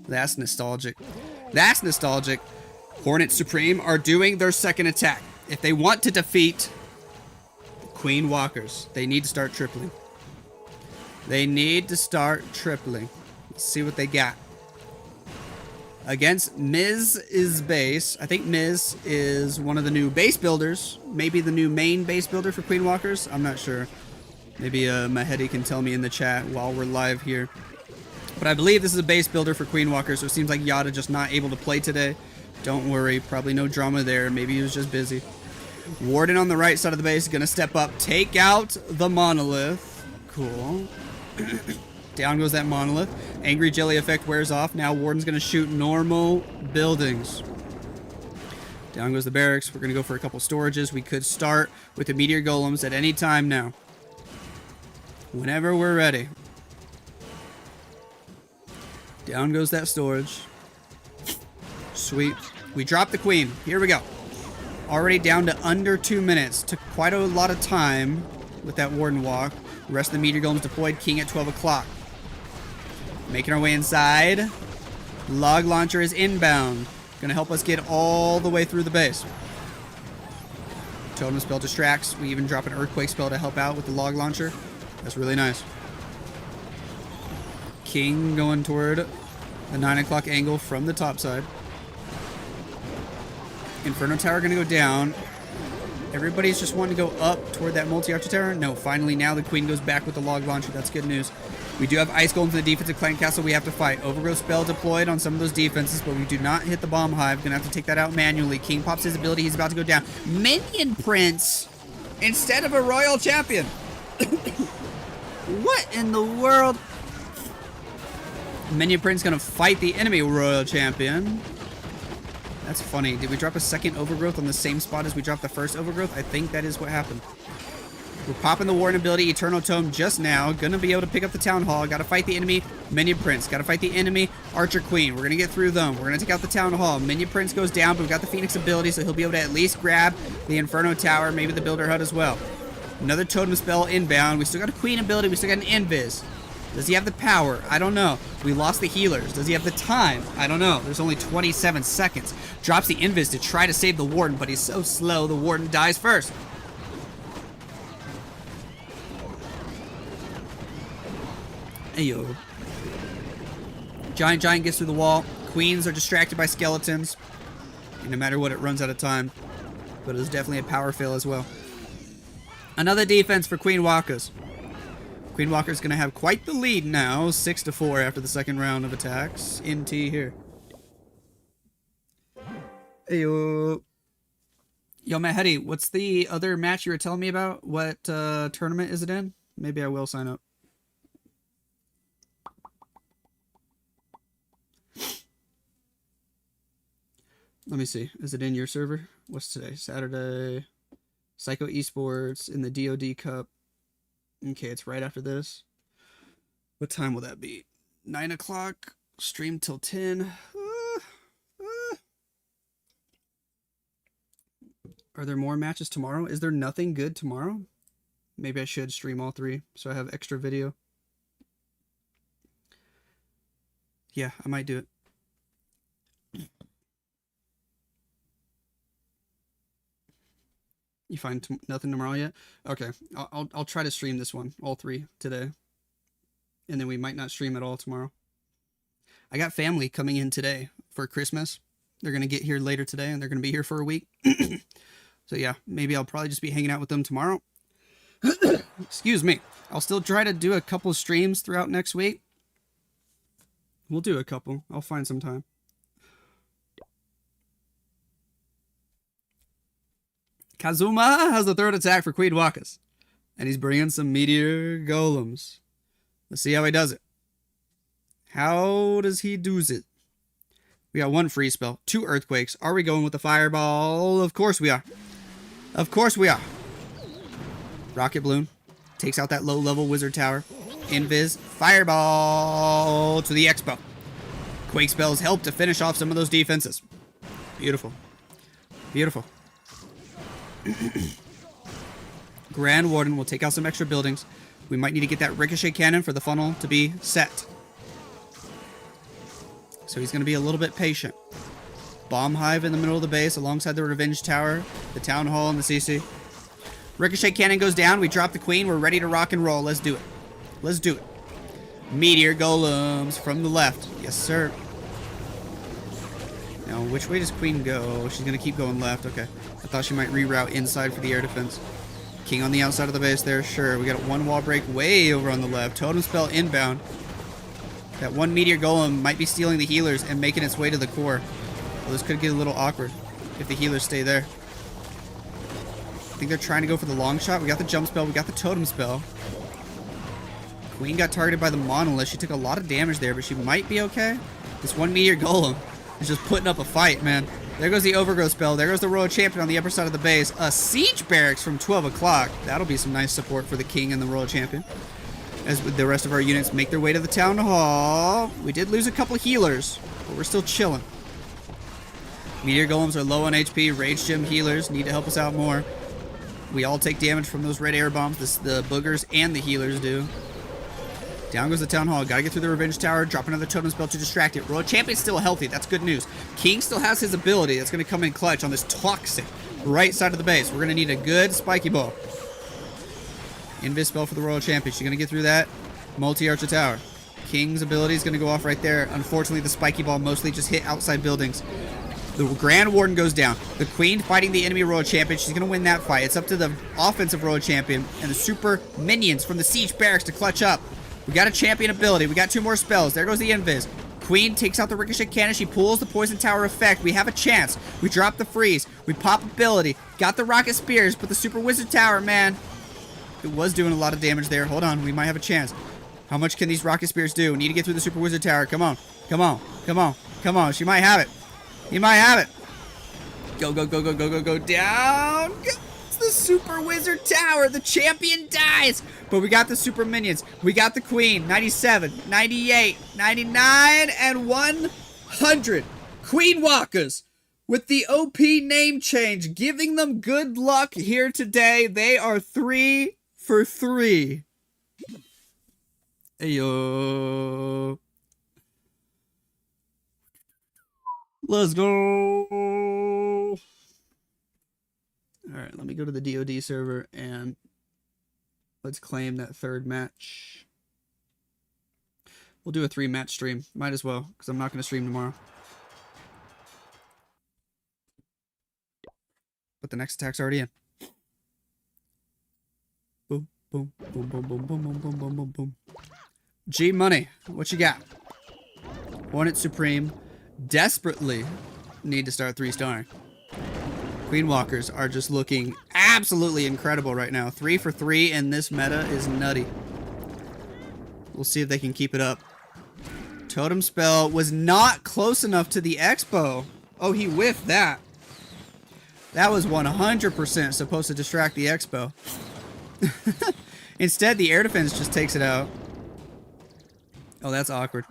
That's nostalgic. That's nostalgic. Hornet Supreme are doing their second attack. If they want to defeat Queen Walkers, they need to start tripling. They need to start tripling. Let's see what they got. Against Miz's base. I think Miz is one of the new base builders. Maybe the new main base builder for Queen Walkers. I'm not sure. Maybe Mahedi can tell me in the chat while we're live here. But I believe this is a base builder for Queen Walkers, so it seems like Yada just not able to play today. Don't worry. Probably no drama there. Maybe he was just busy. Warden on the right side of the base is going to step up. Take out the Monolith. Cool. Down goes that Monolith. Angry Jelly effect wears off. Now Warden's going to shoot normal buildings. Down goes the barracks. We're going to go for a couple storages. We could start with the Meteor Golems at any time now. Whenever we're ready. Down goes that storage. Sweet. We drop the Queen. Here we go. Already down to under 2 minutes. Took quite a lot of time with that Warden walk. The rest of the Meteor Golems deployed. King at 12 o'clock. Making our way inside. Log launcher is inbound. Gonna help us get all the way through the base. Totem spell distracts. We even drop an earthquake spell to help out with the log launcher. That's really nice. King going toward the 9 o'clock angle from the top side. Inferno Tower going to go down. Everybody's just wanting to go up toward that multi-archer tower. No, finally now the queen goes back with the log launcher. That's good news. We do have ice golem to the defensive clan castle we have to fight. Overgrowth spell deployed on some of those defenses, but we do not hit the bomb hive. Gonna have to take that out manually. King pops his ability. He's about to go down. Minion Prince instead of a royal champion. What in the world? Minion Prince gonna fight the enemy royal champion. That's funny. Did we drop a second overgrowth on the same spot as we dropped the first overgrowth? I think that is what happened. We're popping the Warden ability, Eternal Tome just now. Gonna be able to pick up the Town Hall. Gotta fight the enemy Minion Prince. Gotta fight the enemy Archer Queen. We're gonna get through them. We're gonna take out the Town Hall. Minion Prince goes down, but we've got the Phoenix ability, so he'll be able to at least grab the Inferno Tower, maybe the Builder Hut as well. Another Totem Spell inbound. We still got a Queen ability. We still got an Invis. Does he have the power? I don't know. We lost the healers. Does he have the time? I don't know. There's only 27 seconds. Drops the Invis to try to save the Warden, but he's so slow, the Warden dies first. Ayo. Giant gets through the wall. Queens are distracted by skeletons. And no matter what, it runs out of time. But it was definitely a power fail as well. Another defense for Queen Walkers. Queen Walker's going to have quite the lead now. 6-4 after the second round of attacks. NT here. Ayo. Yo, Matt Hetty, what's the other match you were telling me about? What tournament is it in? Maybe I will sign up. Let me see. Is it in your server? What's today? Saturday. Psycho Esports in the DOD Cup. Okay, it's right after this. What time will that be? 9 o'clock. Stream till 10. Are there more matches tomorrow? Is there nothing good tomorrow? Maybe I should stream all three so I have extra video. Yeah, I might do it. You find nothing tomorrow yet? Okay, I'll try to stream this one, all three, today. And then we might not stream at all tomorrow. I got family coming in today for Christmas. They're going to get here later today, and they're going to be here for a week. So yeah, maybe I'll probably just be hanging out with them tomorrow. Excuse me. I'll still try to do a couple streams throughout next week. We'll do a couple. I'll find some time. Kazuma has the third attack for Queen Walkers. And he's bringing some meteor golems. Let's see how he does it. How does he do it? We got one free spell, 2 earthquakes. Are we going with the fireball? Of course we are. Of course we are. Rocket Balloon takes out that low-level wizard tower. Invis, fireball to the expo. Quake spells help to finish off some of those defenses. Beautiful. Beautiful. Grand Warden will take out some extra buildings. We might need to get that ricochet cannon for the funnel to be set. So he's going to be a little bit patient. Bomb hive in the middle of the base alongside the revenge tower, the town hall, and the CC. Ricochet cannon goes down. We drop the queen. We're ready to rock and roll. Let's do it. Let's do it. Meteor golems from the left. Yes, sir. Now, which way does queen go? She's going to keep going left. Okay. I thought she might reroute inside for the air defense. King on the outside of the base there. Sure. We got one wall break way over on the left. Totem spell inbound. That one meteor golem might be stealing the healers and making its way to the core. Well, this could get a little awkward if the healers stay there. I think they're trying to go for the long shot. We got the jump spell. We got the totem spell. Queen got targeted by the monolith. She took a lot of damage there, but she might be okay. This one meteor golem is just putting up a fight, man. There goes the overgrowth spell. There goes the royal champion on the upper side of the base. A siege barracks from 12 o'clock. That'll be some nice support for the king and the royal champion. As the rest of our units make their way to the town hall. We did lose a couple healers, but we're still chilling. Meteor golems are low on HP. Rage gem healers need to help us out more. We all take damage from those red air bombs. The boogers and the healers do. Down goes the town hall. Gotta get through the revenge tower. Drop another totem spell to distract it. Royal champion's still healthy. That's good news. King still has his ability. That's gonna come in clutch on this toxic right side of the base. We're gonna need a good spiky ball. Invis spell for the royal champion. She's gonna get through that multi-archer tower. King's ability is gonna go off right there. Unfortunately, the spiky ball mostly just hit outside buildings. The Grand Warden goes down. The Queen fighting the enemy Royal Champion. She's going to win that fight. It's up to the offensive Royal Champion and the super minions from the Siege Barracks to clutch up. We got a champion ability. We got 2 more spells. There goes the Invis. Queen takes out the Ricochet Cannon. She pulls the Poison Tower effect. We have a chance. We drop the Freeze. We pop ability. Got the Rocket Spears, but the Super Wizard Tower, man. It was doing a lot of damage there. Hold on. We might have a chance. How much can these Rocket Spears do? We need to get through the Super Wizard Tower. Come on. Come on. Come on. Come on. She might have it. He might have it. Go, go, go, go, go, go, go. Down. It's the Super Wizard Tower. The champion dies. But we got the Super Minions. We got the Queen. 97, 98, 99, and 100. Queen Walkers with the OP name change, giving them good luck here today. They are 3 for 3. Ayo. Let's go. All right, let me go to the DoD server and let's claim that 3rd match. We'll do a 3-match stream. Might as well, because I'm not going to stream tomorrow. But the next attack's already in. Boom, boom, boom, boom, boom, boom, boom, boom, boom, boom, boom. G Money, what you got? Hornet Supreme. Desperately need to start 3-starring. Queen Walkers are just looking absolutely incredible right now. 3 for 3 in this meta is nutty. We'll see if they can keep it up. Totem Spell was not close enough to the Expo. Oh, he whiffed that. That was 100% supposed to distract the Expo. Instead, the air defense just takes it out. Oh, that's awkward.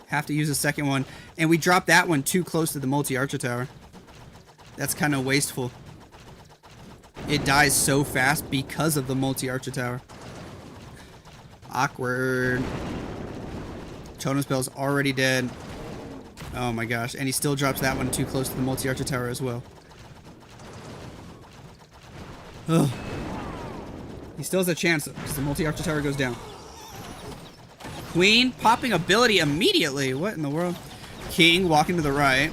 Have to use a second one. And we dropped that one too close to the multi-archer tower. That's kind of wasteful. It dies so fast because of the multi-archer tower. Awkward. Totem Spell's already dead. Oh my gosh. And he still drops that one too close to the multi-archer tower as well. Ugh. He still has a chance because the multi-archer tower goes down. Queen popping ability immediately. What in the world? King walking to the right.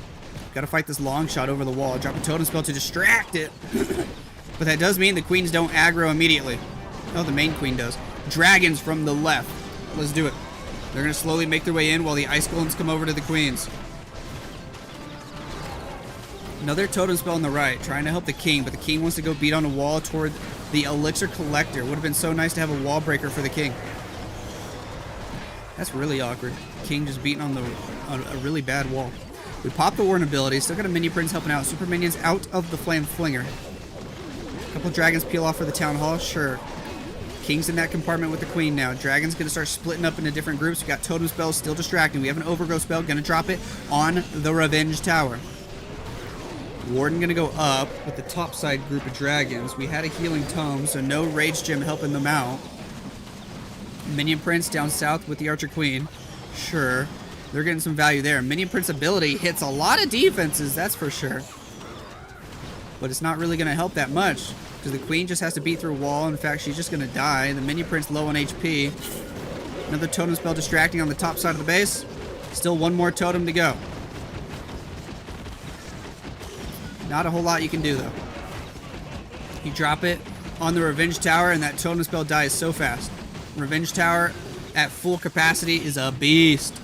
Gotta fight this long shot over the wall. Drop a totem spell to distract it. But that does mean the queens don't aggro immediately. Oh, the main queen does. Dragons from the left. Let's do it. They're gonna slowly make their way in while the ice golems come over to the queens. Another totem spell on the right, trying to help the king, but the king wants to go beat on a wall toward the elixir collector. Would have been so nice to have a wall breaker for the king. That's really awkward. King just beating on a really bad wall. We pop the Warden ability. Still got a mini prince helping out. Super minions out of the flame flinger. A couple dragons peel off for the town hall. Sure. King's in that compartment with the queen now. Dragon's gonna start splitting up into different groups. We got totem spells still distracting. We have an overgrowth spell. Gonna drop it on the revenge tower. Warden gonna go up with the top side group of dragons. We had a healing tome, so no rage gem helping them out. Minion Prince down south with the Archer Queen. Sure. They're getting some value there. Minion Prince ability hits a lot of defenses, that's for sure. But it's not really going to help that much. Because the Queen just has to beat through a wall. In fact, she's just going to die. The Minion Prince low on HP. Another totem spell distracting on the top side of the base. Still one more totem to go. Not a whole lot you can do, though. You drop it on the Revenge Tower, and that totem spell dies so fast. Revenge Tower at full capacity is a beast.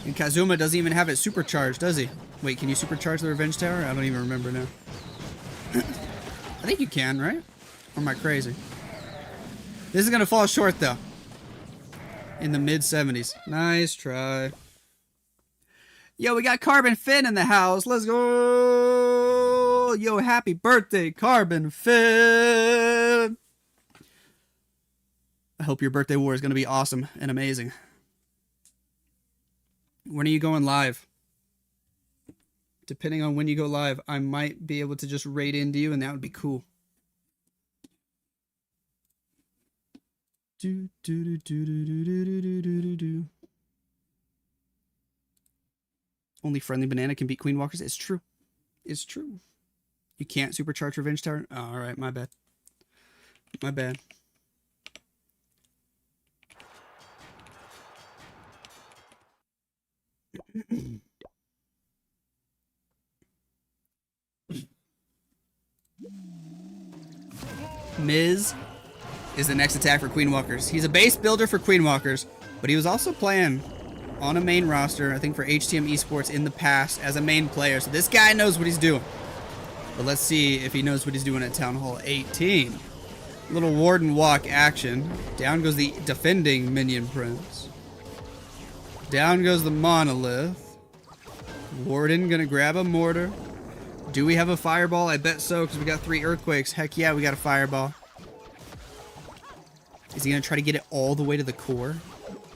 And Kazuma doesn't even have it supercharged, does he? Wait, can you supercharge the Revenge Tower? I don't even remember now. I think you can, right? Or am I crazy? This is going to fall short, though. In the mid-70s. Nice try. Yo, we got Carbon Finn in the house. Let's go. Yo, happy birthday, Carbon Finn. I hope your birthday war is going to be awesome and amazing. When are you going live? Depending on when you go live, I might be able to just raid into you, and that would be cool. Only friendly banana can beat Queen Walkers. It's true. It's true. You can't supercharge Revenge Tower? Oh, all right, my bad. My bad. is the next attack for Queen Walkers. He's a base builder for Queen Walkers, but he was also playing on a main roster, I think for HTM Esports in the past as a main player. So this guy knows what he's doing. But let's see if he knows what he's doing at Town Hall 18. Little Warden walk action. Down goes the defending Minion Prince. Down goes the Monolith. Warden gonna grab a mortar. Do we have a fireball? I bet so, because we got 3 earthquakes. Heck yeah, we got a fireball. Is he gonna try to get it all the way to the core?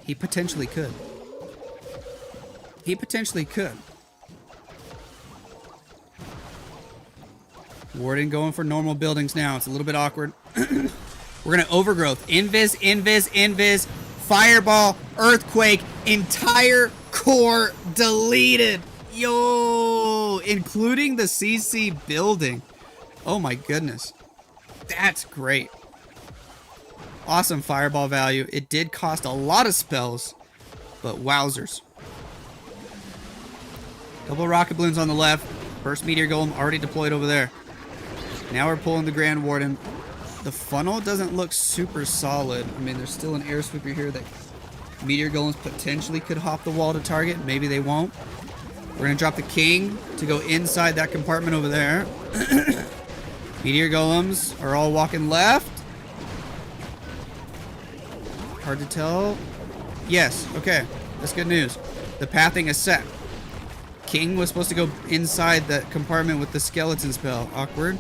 He potentially could. He potentially could. Warden going for normal buildings now. It's a little bit awkward. We're gonna overgrowth. Invis, invis, invis. Fireball, earthquake, entire core deleted. Yo, including the CC building. Oh my goodness. That's great. Awesome fireball value. It did cost a lot of spells, but wowzers. Double rocket balloons on the left. First meteor golem already deployed over there. Now we're pulling the Grand Warden. The funnel doesn't look super solid. I mean, there's still an air sweeper here that meteor golems potentially could hop the wall to target. Maybe they won't. We're going to drop the king to go inside that compartment over there. Meteor golems are all walking left. Hard to tell. Yes, okay. That's good news. The pathing is set. King was supposed to go inside that compartment with the skeleton spell. Awkward.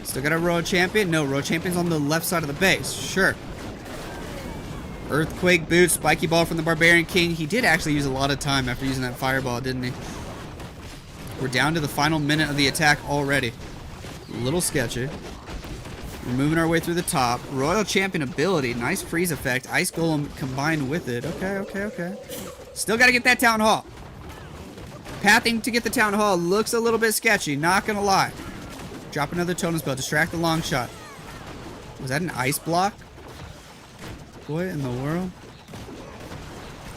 Still got a Royal Champion? No, Royal Champion's on the left side of the base. Sure. Earthquake boot, spiky ball from the Barbarian King. He did actually use a lot of time after using that fireball, didn't he? We're down to the final minute of the attack already. A little sketchy. We're moving our way through the top. Royal Champion ability. Nice freeze effect. Ice Golem combined with it. Okay, okay, okay. Still got to get that Town Hall. Pathing to get the Town Hall looks a little bit sketchy. Not going to lie. Drop another totem spell. Distract the long shot. Was that an ice block? What in the world?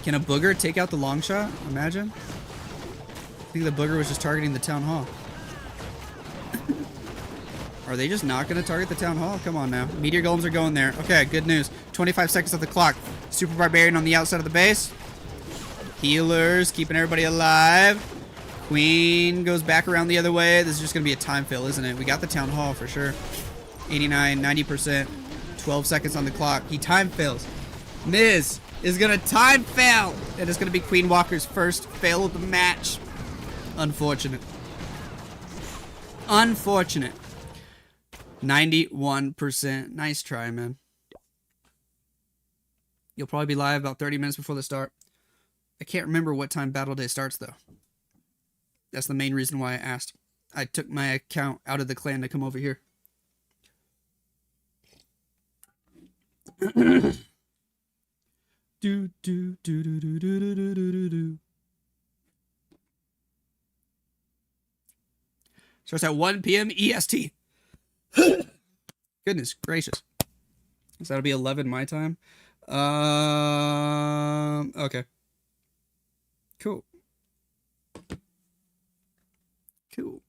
Can a booger take out the long shot? Imagine. I think the booger was just targeting the Town Hall. Are they just not going to target the Town Hall? Come on now. Meteor golems are going there. Okay, good news. 25 seconds of the clock. Super Barbarian on the outside of the base. Healers keeping everybody alive. Queen goes back around the other way. This is just going to be a time fill, isn't it? We got the Town Hall for sure. 89, 90%. 12 seconds on the clock. He time fails. Miz is going to time fail. And it's going to be Queen Walker's first fail of the match. Unfortunate. Unfortunate. 91%. Nice try, man. You'll probably be live about 30 minutes before the start. I can't remember what time Battle Day starts, though. That's the main reason why I asked. I took my account out of the clan to come over here. do do do do do do do do do do. Starts at 1 p.m. EST. Goodness gracious. So that'll be 11 my time. Okay. Cool. Cool.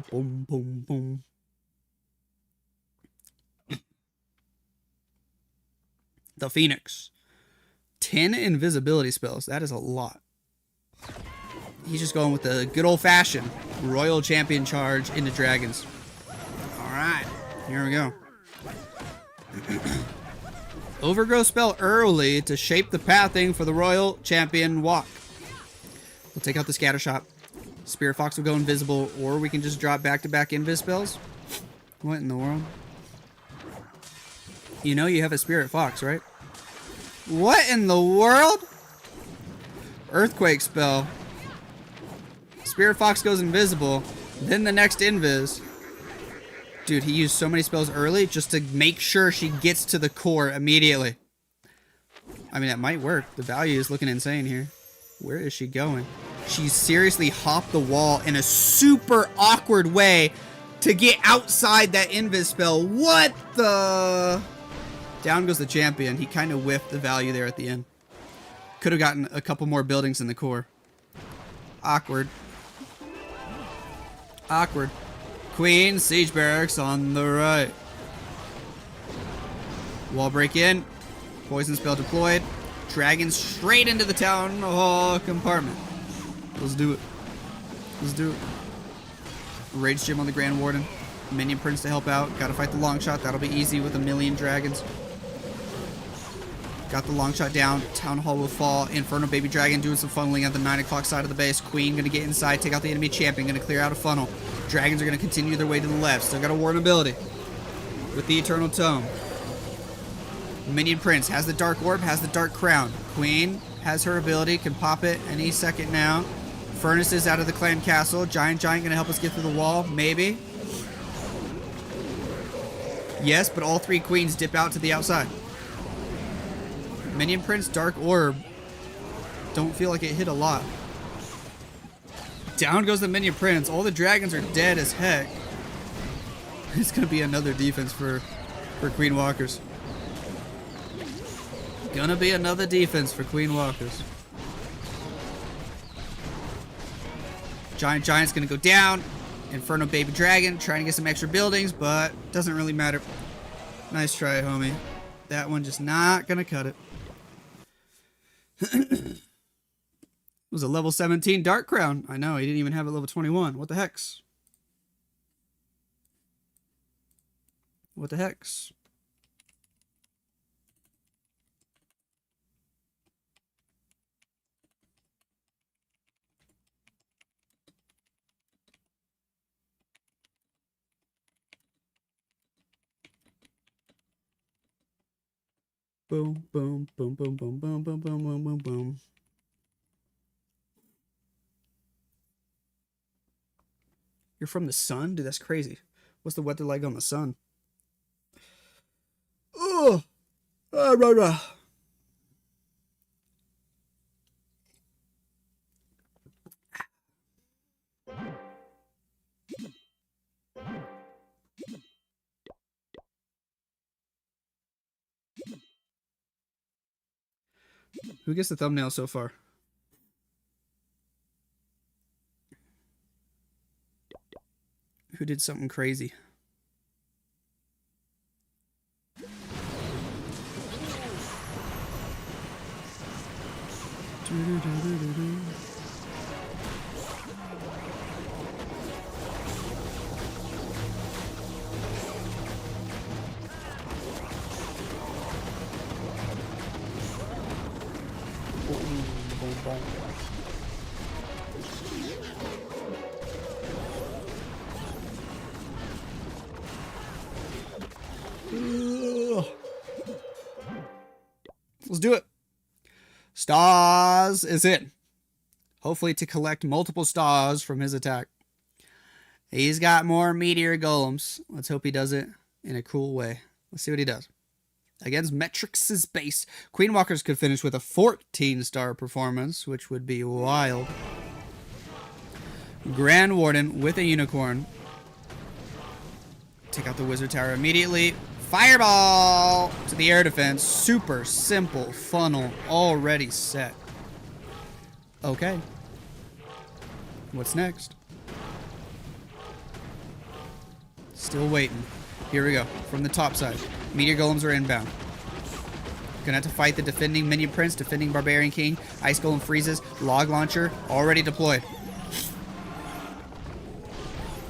Boom, boom, boom. The Phoenix. 10 invisibility spells. That is a lot. He's just going with the good old-fashioned Royal Champion charge into dragons. Alright. Here we go. Overgrow spell early to shape the pathing for the Royal Champion walk. We'll take out the scatter shot. Spirit Fox will go invisible, or we can just drop back-to-back invis spells. What in the world? You know you have a Spirit Fox, right? What in the world? Earthquake spell. Spirit Fox goes invisible. Then the next invis. Dude, he used so many spells early just to make sure she gets to the core immediately. I mean, that might work. The value is looking insane here. Where is she going? She seriously hopped the wall in a super awkward way to get outside that invis spell. What the... Down goes the champion. He kind of whiffed the value there at the end. Could have gotten a couple more buildings in the core. Awkward. Awkward. Queen, siege barracks on the right. Wall break in. Poison spell deployed. Dragon straight into the town hall compartment. Let's do it. Let's do it. Rage Gym on the Grand Warden. Minion Prince to help out. Gotta fight the long shot. That'll be easy with a million dragons. Got the long shot down. Town hall will fall. Inferno Baby Dragon doing some funneling at the 9 o'clock side of the base. Queen gonna get inside, take out the enemy champion. Gonna clear out a funnel. Dragons are gonna continue their way to the left. Still got a Warden ability with the Eternal Tome. Minion Prince has the Dark Orb, has the Dark Crown. Queen has her ability, can pop it any second now. Furnace is out of the clan castle. Giant gonna help us get through the wall, maybe. Yes, but all 3 queens dip out to the outside. Minion Prince, Dark Orb. Don't feel like it hit a lot. Down goes the Minion Prince. All the dragons are dead as heck. It's gonna be another defense for Queen Walkers. Gonna be another defense for Queen Walkers. Giant's gonna go down. Inferno Baby Dragon trying to get some extra buildings, but doesn't really matter. Nice try, homie. That one just not gonna cut it. It was a level 17 Dark Crown. I know, he didn't even have a level 21. What the hex? What the hex? Boom, boom, boom, boom, boom, boom, boom, boom, boom, boom, boom. You're from the sun? Dude, that's crazy. What's the weather like on the sun? Oh! Ah, rah, rah. Who gets the thumbnail so far? Who did something crazy? Let's do it. Stars is in. Hopefully to collect multiple stars from his attack. He's got more meteor golems. Let's hope he does it in a cool way. Let's see what he does. Against Metrix's base, Queen Walkers could finish with a 14-star performance, which would be wild. Grand Warden with a unicorn. Take out the Wizard Tower immediately. Fireball to the air defense. Super simple funnel already set. Okay. What's next? Still waiting. Here we go. From the top side. Meteor Golems are inbound. Gonna have to fight the defending Minion Prince, defending Barbarian King. Ice Golem freezes. Log Launcher already deployed.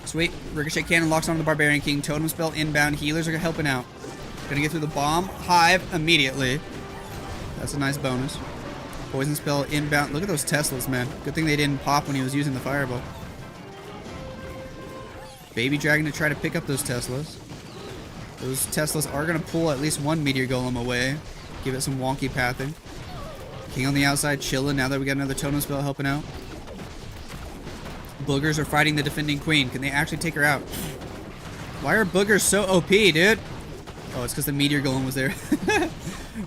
Sweet. Ricochet Cannon locks on the Barbarian King. Totem Spell inbound. Healers are helping out. Gonna get through the Bomb Hive immediately. That's a nice bonus. Poison Spell inbound. Look at those Teslas, man. Good thing they didn't pop when he was using the Fireball. Baby Dragon to try to pick up those Teslas. Those Teslas are gonna pull at least one Meteor Golem away. Give it some wonky pathing. King on the outside chilling now that we got another Totem Spell helping out. Boogers are fighting the defending queen. Can they actually take her out? Why are boogers so OP, dude? Oh, it's because the Meteor Golem was there.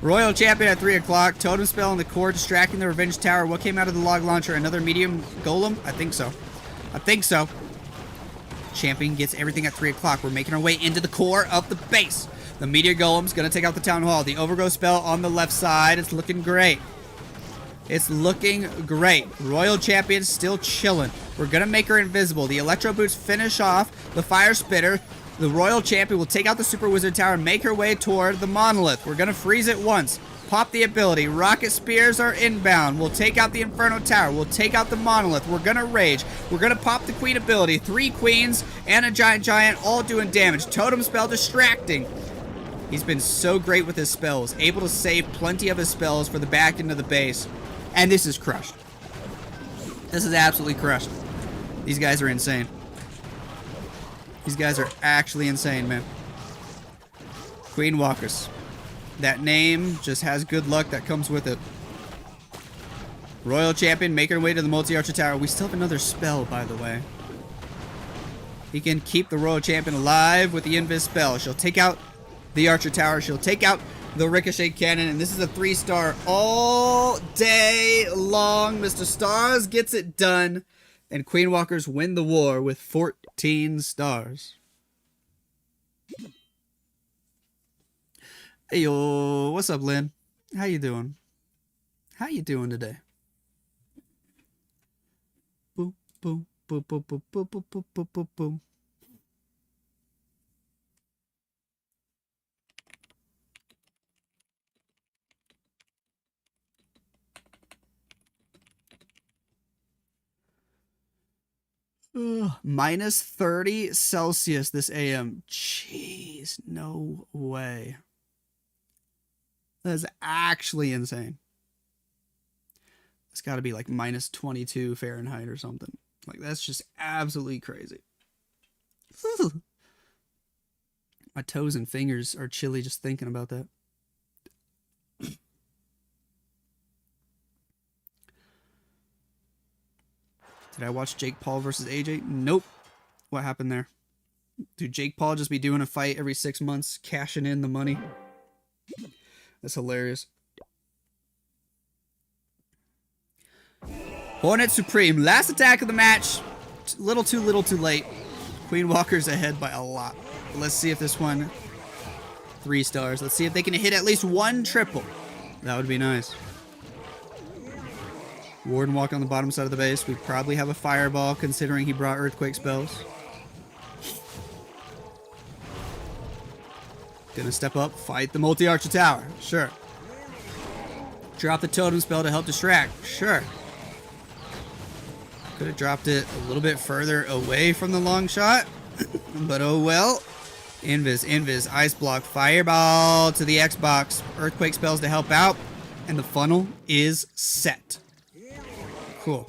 Royal Champion at 3 o'clock. Totem Spell in the core, distracting the Revenge Tower. What came out of the Log Launcher? Another Medium Golem? I think so. I think so. Champion gets everything at 3 o'clock. We're making our way into the core of the base. The Meteor Golem's going to take out the Town Hall. The Overgrowth Spell on the left side. It's looking great. It's looking great. Royal Champion still chilling. We're going to make her invisible. The Electro Boots finish off the Fire Spitter. The Royal Champion will take out the Super Wizard Tower and make her way toward the Monolith. We're going to freeze it once. Pop the ability. Rocket Spears are inbound. We'll take out the Inferno Tower. We'll take out the Monolith. We're going to rage. We're going to pop the Queen ability. 3 Queens and a Giant all doing damage. Totem Spell distracting. He's been so great with his spells. Able to save plenty of his spells for the back end of the base. And this is crushed. This is absolutely crushed. These guys are insane. These guys are actually insane, man. Queen Walkers. That name just has good luck that comes with it. Royal Champion, make her way to the Multi-Archer Tower. We still have another spell, by the way. He can keep the Royal Champion alive with the Invis spell. She'll take out the Archer Tower. She'll take out the Ricochet Cannon. And this is a 3-star all day long. Mr. Stars gets it done. And Queen Walkers win the war with 14 stars. Hey, yo, what's up, Lynn? How you doing? How you doing today? Boom, boom, boom, boom, boom, boom, boom, boom, boom, boom, boom. Minus 30 Celsius this AM. Jeez, no way. That is actually insane. It's got to be like minus 22 Fahrenheit or something. Like, that's just absolutely crazy. My toes and fingers are chilly just thinking about that. Did I watch Jake Paul versus AJ? Nope. What happened there? Dude, Jake Paul just be doing a fight every 6 months, cashing in the money. That's hilarious. Hornet Supreme. Last attack of the match. Little too late. Queen Walker's ahead by a lot. Let's see if this one... 3 stars. Let's see if they can hit at least 1 triple. That would be nice. Warden Walk on the bottom side of the base. We probably have a Fireball considering he brought Earthquake spells. Gonna step up, fight the Multi-Archer Tower. Sure. Drop the Totem Spell to help distract. Sure. Could have dropped it a little bit further away from the long shot. But oh well. Invis, Ice Block, Fireball to the Xbox. Earthquake spells to help out. And the funnel is set. Cool.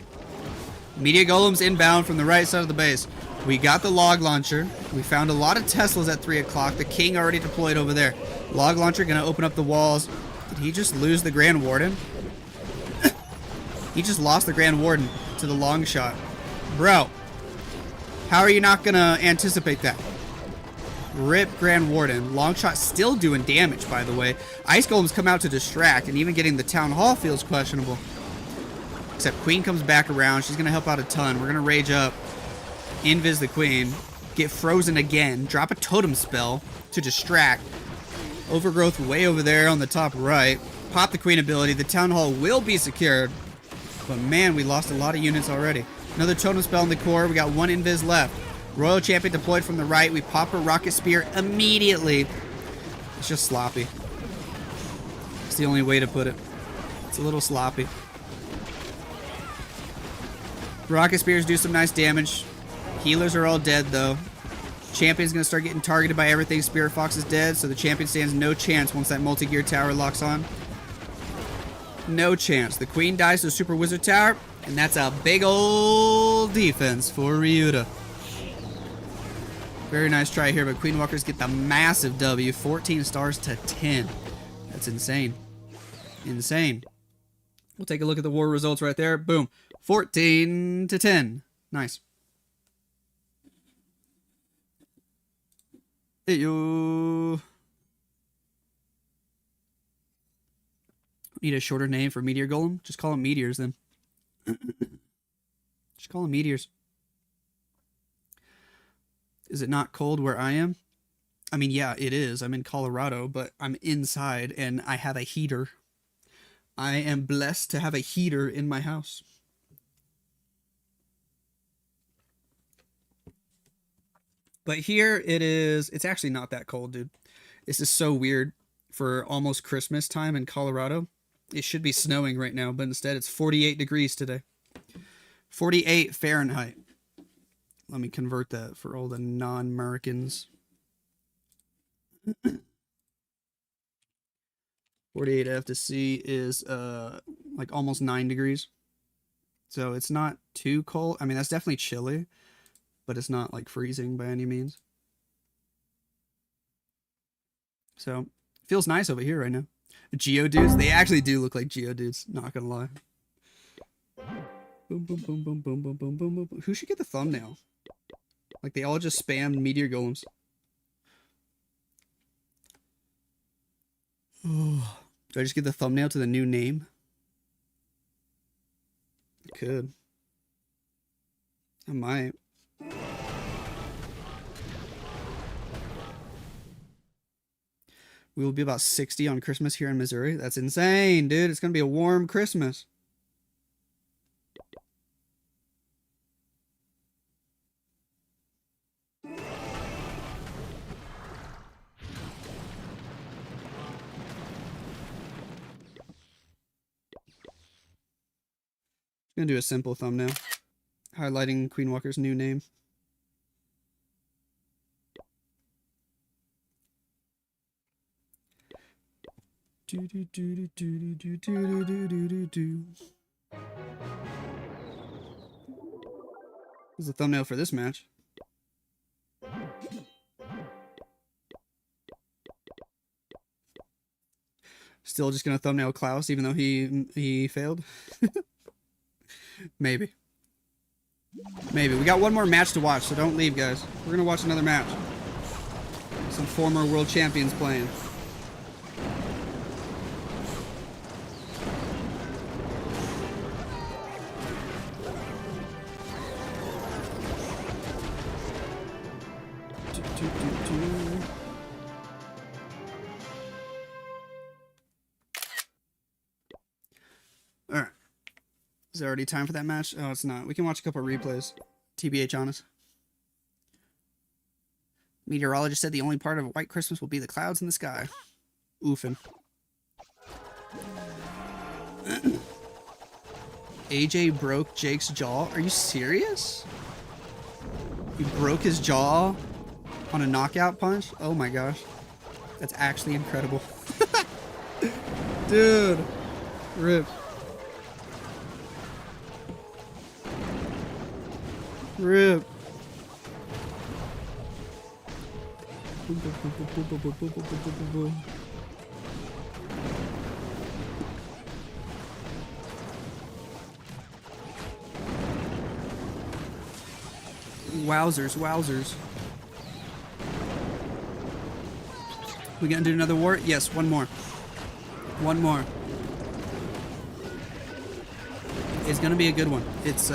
Media Golems inbound from the right side of the base. We got the Log Launcher. We found a lot of Teslas at 3 o'clock. The King already deployed over there. Log Launcher going to open up the walls. Did he just lose the Grand Warden? He just lost the Grand Warden to the long shot. Bro, how are you not going to anticipate that? Rip Grand Warden. Long shot still doing damage, by the way. Ice Golems come out to distract, and even getting the Town Hall feels questionable. Except Queen comes back around. She's going to help out a ton. We're going to rage up. Invis the Queen. Get frozen again. Drop a Totem Spell to distract. Overgrowth way over there on the top right. Pop the Queen ability. The Town Hall will be secured. But man, we lost a lot of units already. Another Totem Spell in the core. We got 1 Invis left. Royal Champion deployed from the right. We pop a Rocket Spear immediately. It's just sloppy. It's the only way to put it. It's a little sloppy. Rocket Spears do some nice damage. Healers are all dead, though. Champion's going to start getting targeted by everything. Spirit Fox is dead, so the Champion stands no chance once that multi-gear tower locks on. No chance. The Queen dies to the Super Wizard Tower, and that's a big old defense for Ryuta. Very nice try here, but Queen Walkers get the massive W. 14 stars to 10. That's insane. Insane. We'll take a look at the war results right there. Boom. 14 to 10. Nice. Hey, yo. Need a shorter name for Meteor Golem? Just call them Meteors then. Just call them Meteors. Is it not cold where I am? I mean, yeah, it is. I'm in Colorado, but I'm inside and I have a heater. I am blessed to have a heater in my house. But here it is. It's actually not that cold, dude. This is so weird for almost Christmas time in Colorado. It should be snowing right now, but instead it's 48 degrees today. 48 Fahrenheit. Let me convert that for all the non-Americans. 48 F to C is like almost 9 degrees. So it's not too cold. I mean, that's definitely chilly, but it's not like freezing by any means. So feels nice over here right now. Geodudes, they actually do look like Geodudes, not gonna lie. Boom, boom, boom, boom, boom, boom, boom, boom, boom. Who should get the thumbnail? Like they all just spammed meteor golems. Oh, do I just get the thumbnail to the new name? I could. I might. We will be about 60 on Christmas here in Missouri. That's insane, dude. It's going to be a warm Christmas. I'm going to do a simple thumbnail. Highlighting Queen Walker's new name. Do do do do do do do do do do do. This is the thumbnail for this match. Still just gonna thumbnail Claus, even though he failed. Maybe. Maybe. We got one more match to watch, so don't leave, guys. We're gonna watch another match. Some former world champions playing. Alright. Is there already time for that match? Oh, it's not. We can watch a couple of replays. TBH on us. Meteorologist said the only part of a white Christmas will be the clouds in the sky. Oofing. AJ broke Jake's jaw? Are you serious? He broke his jaw on a knockout punch? Oh my gosh. That's actually incredible. Dude. Rip. Rip. Wowzers, wowzers. We gonna do another war? Yes, one more. One more. It's gonna be a good one. It's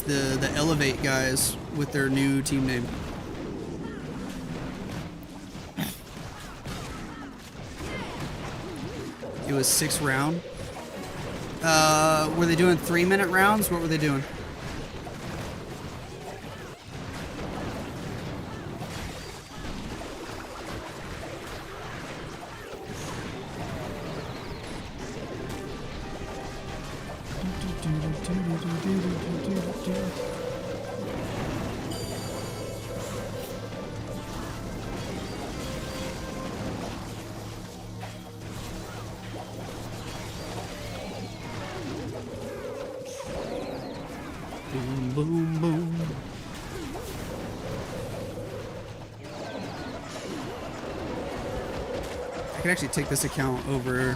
the Elevate guys with their new team name. It was 6 round. Were they doing 3-minute rounds? What were they doing? Boom, boom, boom. I could actually take this account over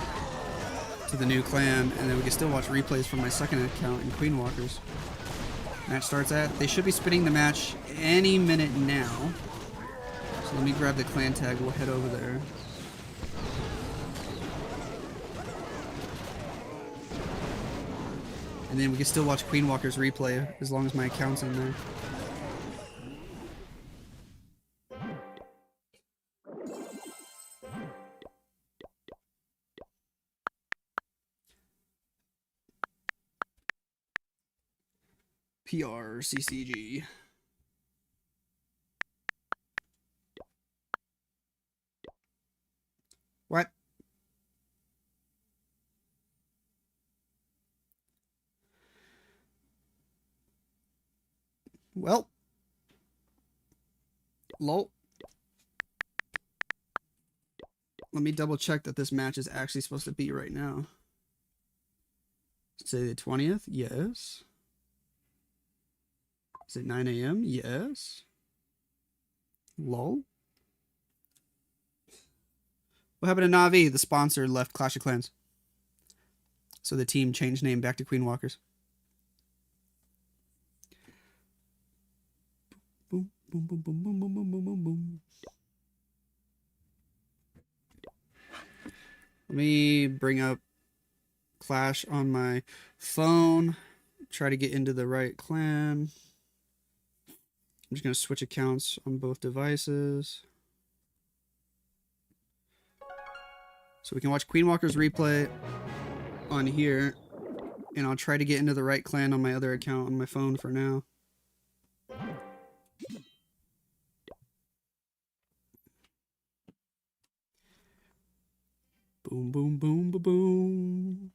to the new clan, and then we can still watch replays from my second account in Queen Walkers. Match starts at. They should be spinning the match any minute now. So let me grab the clan tag. We'll head over there. And then we can still watch Queen Walker's replay as long as my account's in there. PR CCG. What? Well. Lol. Let me double check that this match is actually supposed to be right now. Say the 20th? Yes. Is it 9 a.m.? Yes. Lol. What happened to Na'Vi? The sponsor left Clash of Clans. So the team changed name back to Queen Walkers. Boom, boom, boom, boom, boom, boom, boom, boom, boom, boom. Let me bring up Clash on my phone. Try to get into the right clan. I'm just going to switch accounts on both devices. So we can watch Queen Walker's replay on here. And I'll try to get into the right clan on my other account on my phone for now. Boom, boom, boom, boom, boom.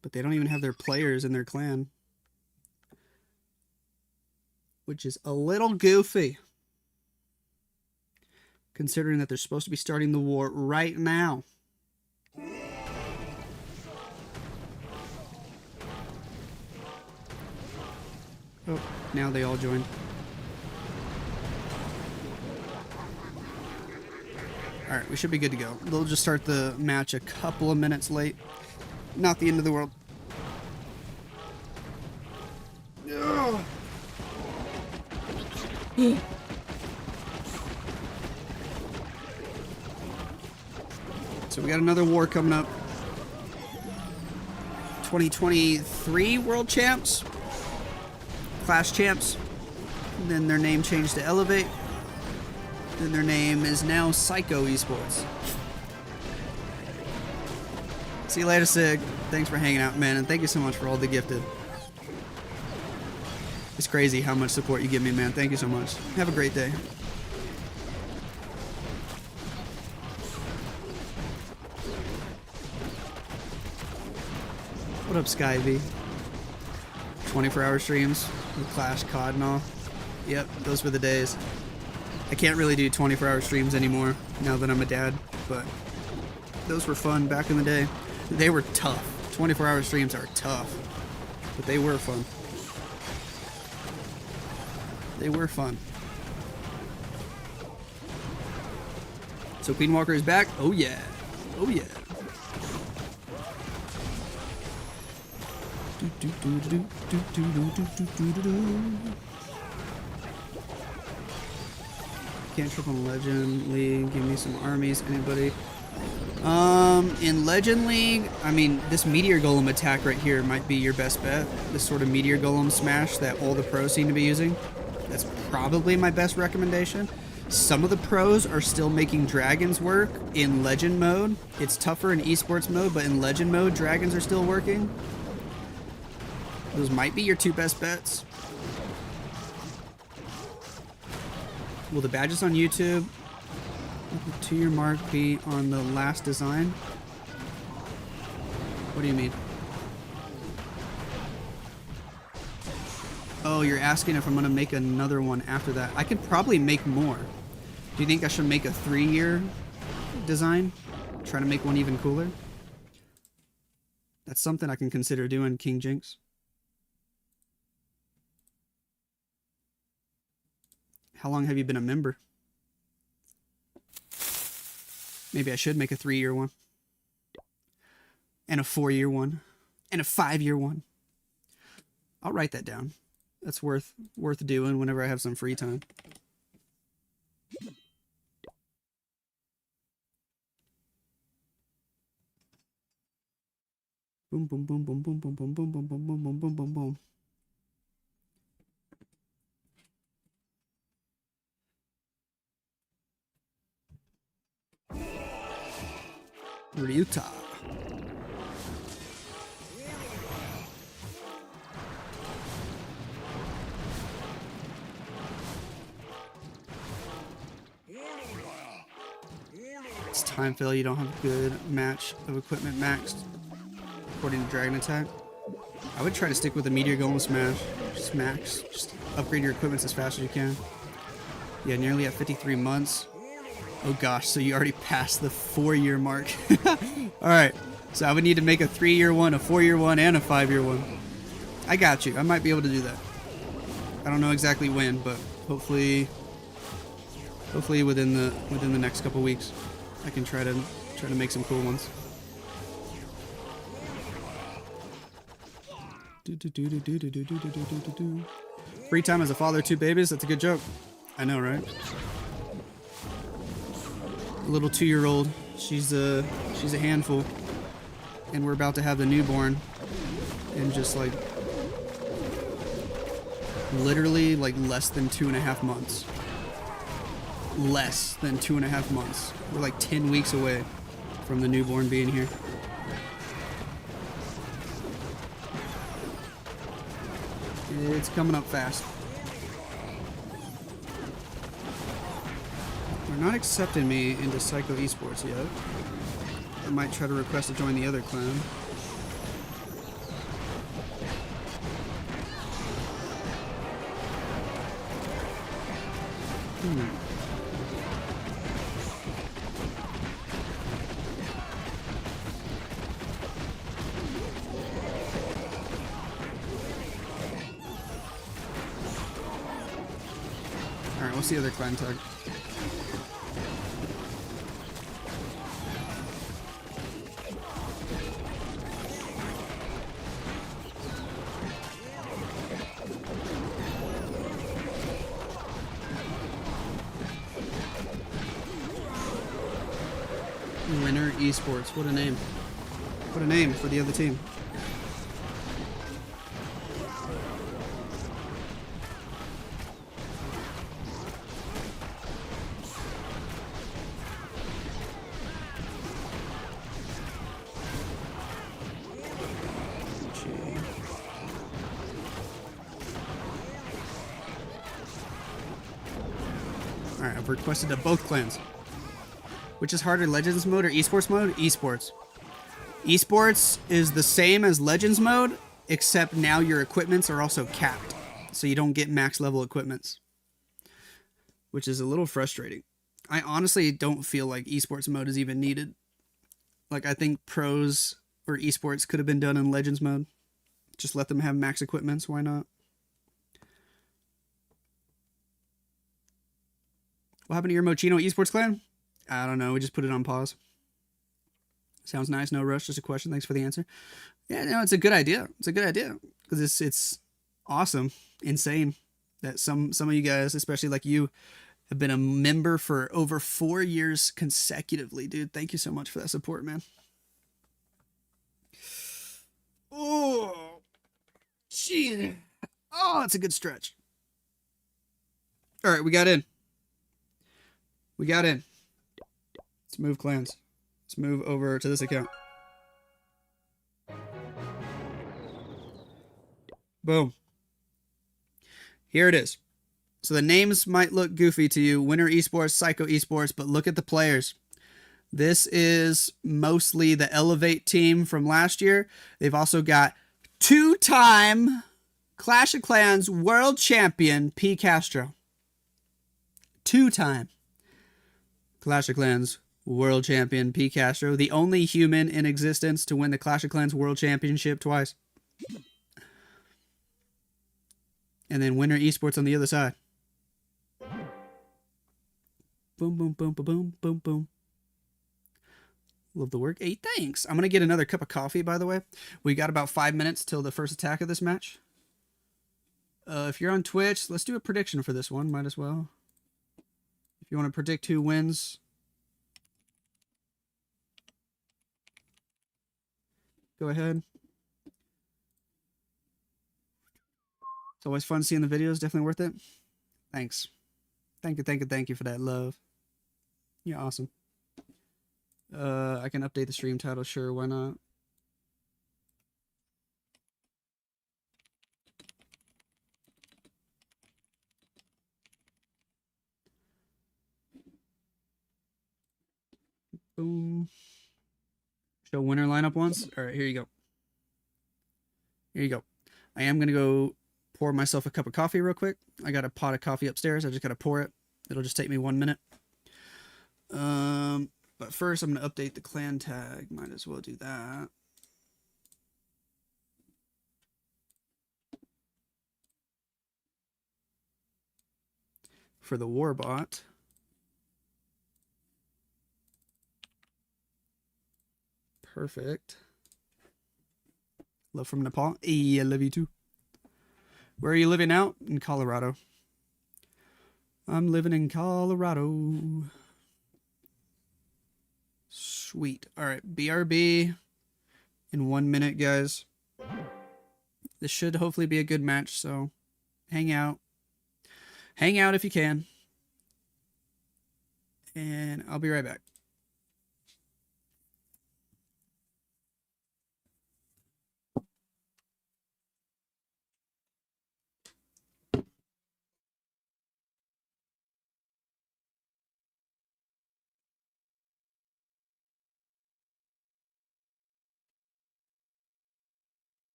But they don't even have their players in their clan. Which is a little goofy. Considering that they're supposed to be starting the war right now. Oh, now they all joined. Alright, we should be good to go. They'll just start the match a couple of minutes late. Not the end of the world. Ugh. So we got another war coming up. 2023 World Champs. Clash Champs. And then their name changed to Elevate. Then their name is now Psycho Esports. See you later, Sig. Thanks for hanging out, man, and thank you so much for all the gifted. It's crazy how much support you give me, man. Thank you so much. Have a great day. What up, Sky V? 24-hour streams with Clash, COD, and all. Yep, those were the days. I can't really do 24-hour streams anymore now that I'm a dad, but those were fun back in the day. They were tough. 24-hour streams are tough, but they were fun. They were fun. So Queen Walker is back. Oh yeah. Oh yeah. Can't trip on Legend League. Give me some armies. Anybody? In Legend League, I mean, this Meteor Golem attack right here might be your best bet. This sort of Meteor Golem smash that all the pros seem to be using. That's probably my best recommendation. Some of the pros are still making dragons work in Legend mode. It's tougher in Esports mode, but in Legend mode, dragons are still working. Those might be your two best bets. Will the badges on YouTube, the 2-year mark, be on the last design? What do you mean? Oh, you're asking if I'm going to make another one after that. I could probably make more. Do you think I should make a 3-year design? Try to make one even cooler? That's something I can consider doing, King Jinx. How long have you been a member? Maybe I should make a 3-year one. And a 4-year one. And a 5-year one. I'll write that down. That's worth doing whenever I have some free time. Boom, boom, boom, boom, boom, boom, boom, boom, boom, boom, boom, boom, boom, boom, boom. Ryuta. time fail, you don't have a good match of equipment maxed, according to Dragon Attack. I would try to stick with the Meteor Golem Smash. Just max. Just upgrade your equipment as fast as you can. Yeah, nearly at 53 months. Oh gosh, so you already passed the 4-year mark. Alright, so I would need to make a 3-year one, a 4-year one, and a 5-year one. I got you. I might be able to do that. I don't know exactly when, but hopefully within the next couple weeks, I can try to make some cool ones. Free time as a father of 2 babies. That's a good joke. I know, right? A little 2-year-old. She's a handful, and we're about to have the newborn in just like literally like less than 2.5 months. Less than 2.5 months. We're like 10 weeks away from the newborn being here. It's coming up fast. They're not accepting me into Psycho Esports yet. I might try to request to join the other clan. Alright, what's the other clan tag? Winner Esports. What a name. What a name for the other team. Alright, I've requested to both clans. Which is harder, Legends mode or Esports mode? Esports. Esports is the same as Legends mode, except now your equipments are also capped. So you don't get max level equipments. Which is a little frustrating. I honestly don't feel like Esports mode is even needed. Like, I think pros or Esports could have been done in Legends mode. Just let them have max equipments, why not? What happened to your Mochino Esports clan? I don't know. We just put it on pause. Sounds nice. No rush. Just a question. Thanks for the answer. Yeah, no, it's a good idea. It's a good idea because it's awesome, insane that some of you guys, especially like you, have been a member for over 4 years consecutively, dude. Thank you so much for that support, man. Oh, jeez. Oh, it's a good stretch. All right, we got in. We got in. Let's move clans. Let's move over to this account. Boom. Here it is. So the names might look goofy to you. Winner Esports, Psycho Esports, but look at the players. This is mostly the Elevate team from last year. They've also got 2-time Clash of Clans World Champion P. Castro. 2-time Clash of Clans World Champion P. Castro, the only human in existence to win the Clash of Clans World Championship twice. And then Winner Esports on the other side. Boom, boom, boom, boom, boom, boom, boom. Love the work. Hey, thanks. I'm going to get another cup of coffee, by the way. We got about 5 minutes till the first attack of this match. If you're on Twitch, let's do a prediction for this one. Might as well. If you want to predict who wins... go ahead. It's always fun seeing the videos. Definitely worth it. Thanks. Thank you for that love. You're awesome. I can update the stream title. Sure, why not? Boom. Show winner lineup once. All right, here you go. Here you go. I am going to go pour myself a cup of coffee real quick. I got a pot of coffee upstairs. I just got to pour it. It'll just take me 1 minute. But first I'm going to update the clan tag. Might as well do that. For the Warbot. Perfect. Love from Nepal. Hey, I love you too. Where are you living out? In Colorado. I'm living in Colorado. Sweet. All right, BRB in 1 minute, guys. This should hopefully be a good match, so hang out. Hang out if you can. And I'll be right back.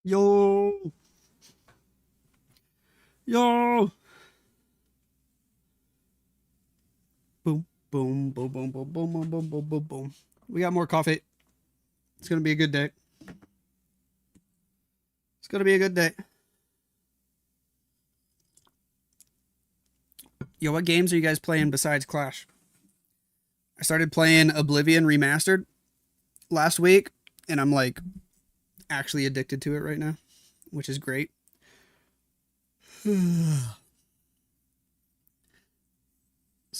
Yo! Yo! Boom, boom, boom, boom, boom, boom, boom, boom, boom, boom, boom. We got more coffee. It's gonna be a good day. It's gonna be a good day. Yo, what games are you guys playing besides Clash? I started playing Oblivion Remastered last week, and I'm like actually addicted to it right now, which is great. So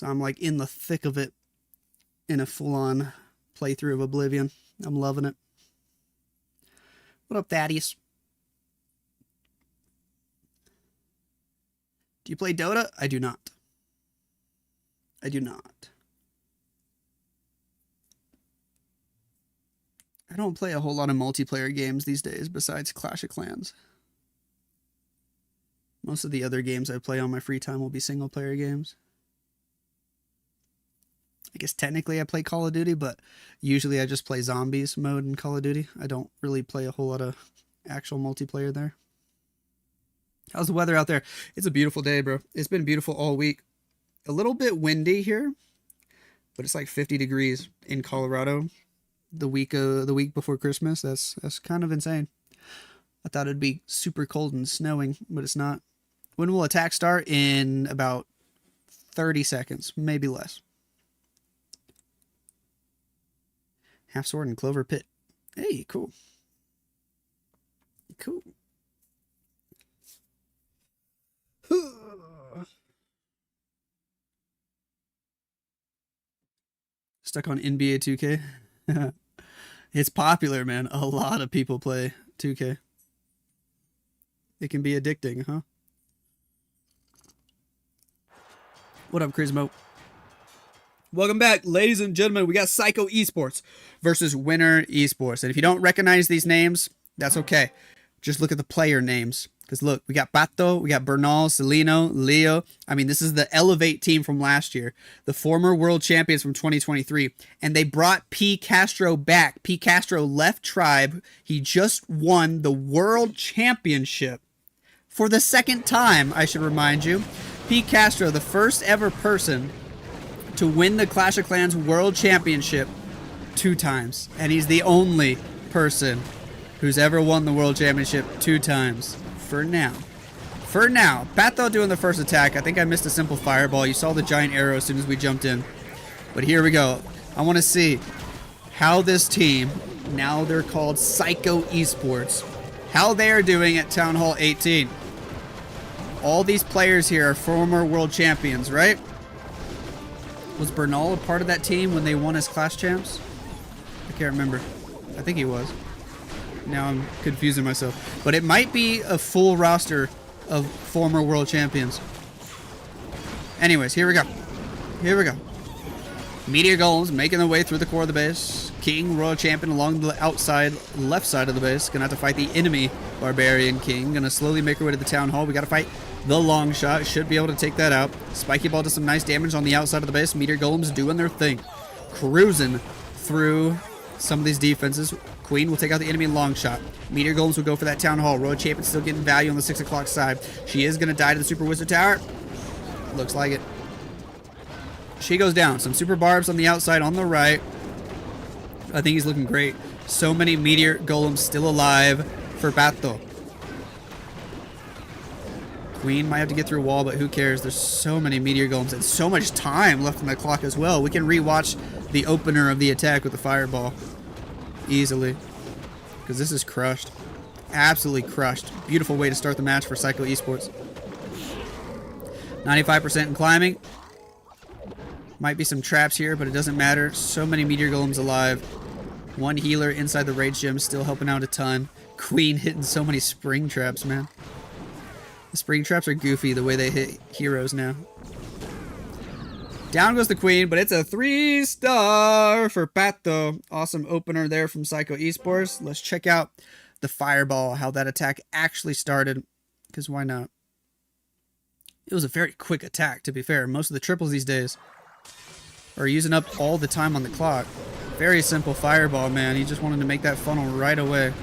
I'm like in the thick of it in a full-on playthrough of Oblivion. I'm loving it. What up, Thaddeus? Do you play Dota? I do not. I do not. I don't play a whole lot of multiplayer games these days besides Clash of Clans. Most of the other games I play on my free time will be single-player games. I guess technically I play Call of Duty, but usually I just play zombies mode in Call of Duty. I don't really play a whole lot of actual multiplayer there. How's the weather out there? It's a beautiful day, bro. It's been beautiful all week. A little bit windy here, but it's like 50 degrees in Colorado the week before Christmas. That's kind of insane. I thought it'd be super cold and snowing, but it's not. When will attack start? In about 30 seconds, maybe less. Half sword and clover pit. Hey, cool. Cool. Stuck on NBA 2K. It's popular, man. A lot of people play 2K. It can be addicting, huh? What up, Crismo? Welcome back, ladies and gentlemen. We got Psycho Esports versus Winner Esports. And if you don't recognize these names, that's okay. Just look at the player names. Because look, we got Pato, we got Bernal, Celino, Leo. I mean, this is the Elevate team from last year. The former world champions from 2023. And they brought P. Castro back. P. Castro left Tribe. He just won the world championship. For the second time, I should remind you. P. Castro, the first ever person to win the Clash of Clans World Championship 2 times. And he's the only person who's ever won the World Championship 2 times. For now. For now. Pato doing the first attack. I think I missed a simple fireball. You saw the giant arrow as soon as we jumped in. But here we go. I want to see how this team, now they're called Psycho Esports, how they are doing at Town Hall 18. All these players here are former world champions, right? Was Bernal a part of that team when they won as Clash champs? I can't remember. I think he was. Now I'm confusing myself. But it might be a full roster of former world champions. Anyways, here we go. Here we go. Meteor Golems making their way through the core of the base. King, Royal Champion along the outside, left side of the base. Gonna have to fight the enemy Barbarian King. Gonna slowly make our way to the Town Hall. We gotta fight the long shot. Should be able to take that out. Spiky Ball does some nice damage on the outside of the base. Meteor Golems doing their thing. Cruising through some of these defenses. Queen will take out the enemy long shot. Meteor Golems will go for that Town Hall. Royal Champion still getting value on the 6 o'clock side. She is gonna die to the Super Wizard Tower. Looks like it. She goes down. Some super barbs on the outside, on the right. I think he's looking great. So many Meteor Golems still alive for Pato. Queen might have to get through a wall, but who cares? There's so many Meteor Golems and so much time left on the clock as well. We can rewatch the opener of the attack with the fireball easily. Because this is crushed. Absolutely crushed. Beautiful way to start the match for Psycho Esports. 95% in climbing. Might be some traps here, but it doesn't matter. So many Meteor Golems alive. One healer inside the Rage Gym still helping out a ton. Queen hitting so many spring traps, man. The spring traps are goofy the way they hit heroes now. Down goes the Queen, but it's a 3-star for Pato. Awesome opener there from Psycho Esports. Let's check out the fireball, how that attack actually started. Because why not? It was a very quick attack, to be fair. Most of the triples these days are using up all the time on the clock. Very simple fireball, man. He just wanted to make that funnel right away.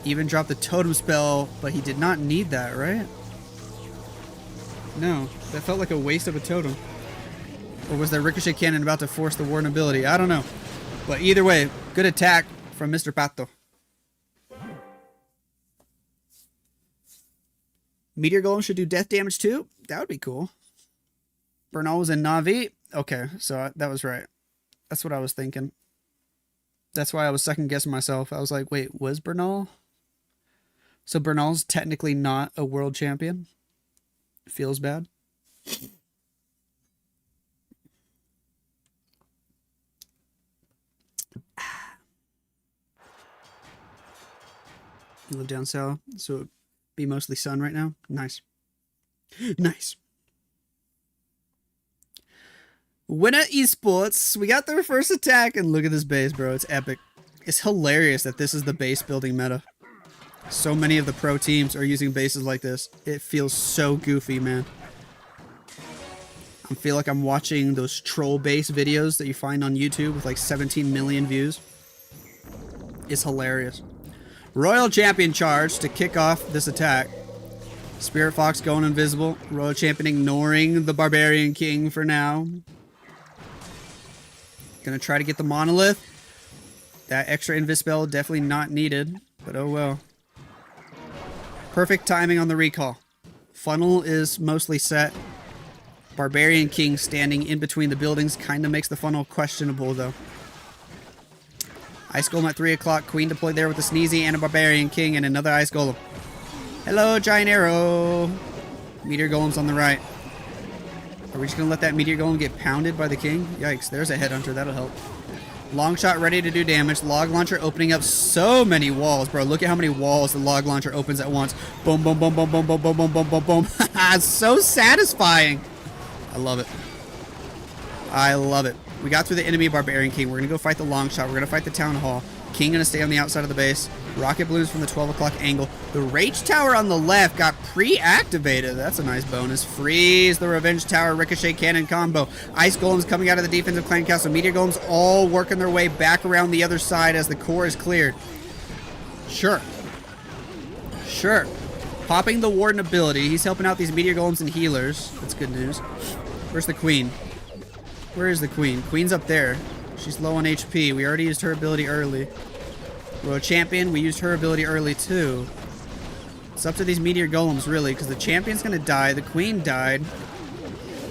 Even dropped the totem spell, but he did not need that, right? No, that felt like a waste of a totem. Or was that Ricochet Cannon about to force the Warden ability? I don't know. But either way, good attack from Mr. Pato. Meteor Golem should do death damage too? That would be cool. Bernal was in Na'Vi? Okay, so that was right. That's what I was thinking. That's why I was second guessing myself. I was like, wait, was Bernal? So Bernal's technically not a world champion? Feels bad. You live down south, so it'd be mostly sun right now? Nice. Nice. Winner Esports, we got their first attack, and look at this base, bro. It's epic. It's hilarious that this is the base building meta. So many of the pro teams are using bases like this. It feels so goofy, man. I feel like I'm watching those troll base videos that you find on YouTube with like 17 million views. It's hilarious. Royal Champion charge to kick off this attack. Spirit Fox going invisible. Royal Champion ignoring the Barbarian King for now. Gonna try to get the monolith. That extra invis spell definitely not needed, but oh well. Perfect timing on the recall. Funnel is mostly set. Barbarian King standing in between the buildings kind of makes the funnel questionable, though. Ice Golem at 3 o'clock. Queen deployed there with a Sneezy and a Barbarian King and another Ice Golem. Hello, Giant Arrow. Meteor Golem's on the right. Are we just going to let that Meteor Golem get pounded by the King? Yikes, there's a Headhunter. That'll help. Long shot ready to do damage. Log launcher opening up so many walls, bro. Look at how many walls the log launcher opens at once. Boom, boom, boom, boom, boom, boom, boom, boom, boom, boom, boom. It's so satisfying. I love it. I love it. We got through the enemy Barbarian King. We're going to go fight the long shot. We're going to fight the Town Hall. King going to stay on the outside of the base. Rocket balloons from the 12 o'clock angle. The Rage Tower on the left got pre-activated. That's a nice bonus. Freeze the Revenge Tower Ricochet Cannon combo. Ice Golems coming out of the defensive clan castle. Meteor Golems all working their way back around the other side as the core is cleared. Sure. Sure. Popping the Warden ability. He's helping out these Meteor Golems and healers. That's good news. Where's the Queen? Where is the Queen? Queen's up there. She's low on HP. We already used her ability early. Royal Champion, we used her ability early too. It's up to these Meteor Golems really, because the Champion's going to die. The Queen died.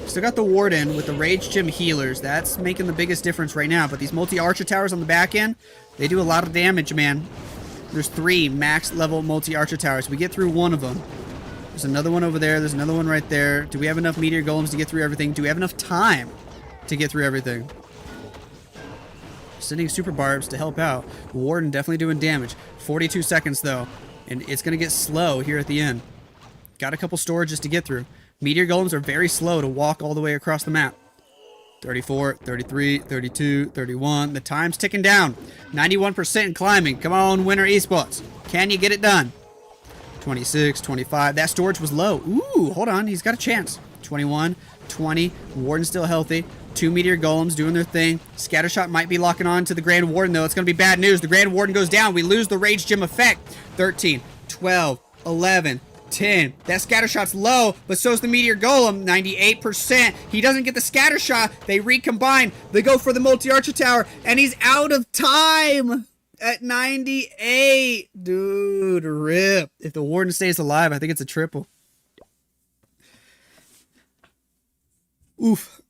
Still got the Warden with the Rage Gym healers. That's making the biggest difference right now. But these multi-archer towers on the back end, they do a lot of damage, man. There's 3 max level multi-archer towers. We get through one of them. There's another one over there. There's another one right there. Do we have enough Meteor Golems to get through everything? Do we have enough time to get through everything? Sending super barbs to help out. Warden definitely doing damage. 42 seconds though, and it's gonna get slow here at the end. Got a couple storages to get through. Meteor Golems are very slow to walk all the way across the map. 34, 33, 32, 31. The time's ticking down. 91% and climbing. Come on, Winter Esports. Can you get it done? 26, 25. That storage was low. Ooh, hold on. He's got a chance. 21, 20. Warden's still healthy. 2 Meteor Golems doing their thing. Scattershot might be locking on to the Grand Warden, though. It's going to be bad news. The Grand Warden goes down. We lose the Rage Gym effect. 13, 12, 11, 10. That Scattershot's low, but so's the Meteor Golem. 98%. He doesn't get the Scattershot. They recombine. They go for the Multi-Archer Tower, and he's out of time at 98. Dude, rip. If the Warden stays alive, I think it's a triple. Oof.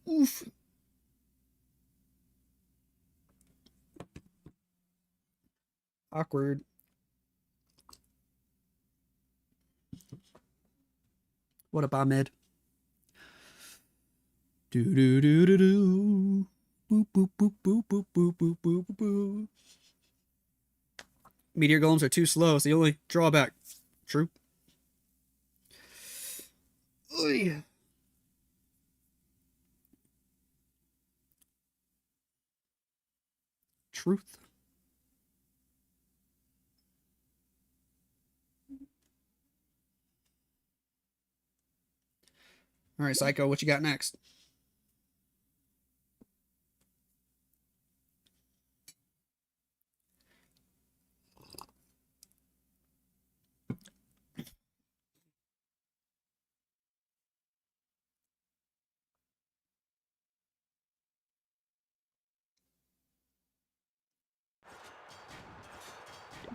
Oof. Awkward. What up, Ahmed? Do do do do do. Boop boop boop boop boop boop boop boop boop. Meteor Golems are too slow. It's the only drawback. True. Oy. Truth. All right, Psycho, what you got next?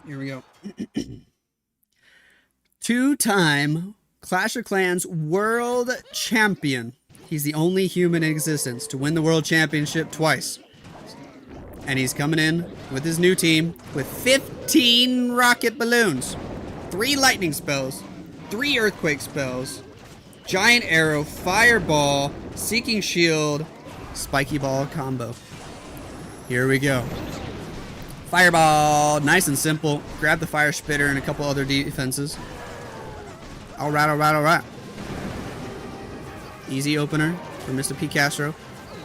Here we go. 2-time Clash of Clans World Champion. He's the only human in existence to win the World Championship twice. And he's coming in with his new team with 15 rocket balloons, 3 lightning spells, 3 earthquake spells, giant arrow, fireball, seeking shield, spiky ball combo. Here we go. Fireball, nice and simple. Grab the fire spitter and a couple other defenses. All right, all right, all right. Easy opener for Mr. P. Castro.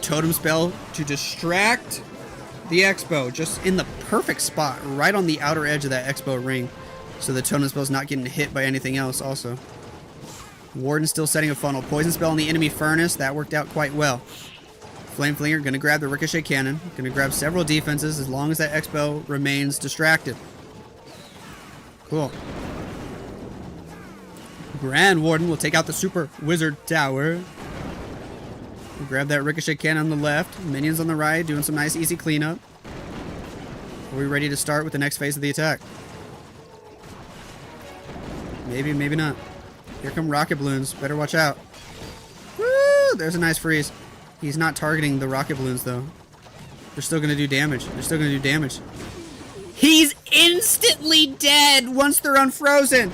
Totem spell to distract the Expo, just in the perfect spot, right on the outer edge of that Expo ring. So the totem spell's not getting hit by anything else also. Warden still setting a funnel. Poison spell on the enemy furnace, that worked out quite well. Flame Flinger, gonna grab the Ricochet Cannon. Gonna grab several defenses as long as that Expo remains distracted. Cool. Grand Warden will take out the Super Wizard Tower. Grab that ricochet cannon on the left. Minions on the right, doing some nice easy cleanup. Are we ready to start with the next phase of the attack? Maybe, maybe not. Here come rocket balloons. Better watch out. Woo! There's a nice freeze. He's not targeting the rocket balloons, though. They're still going to do damage. They're still going to do damage. He's instantly dead once they're unfrozen.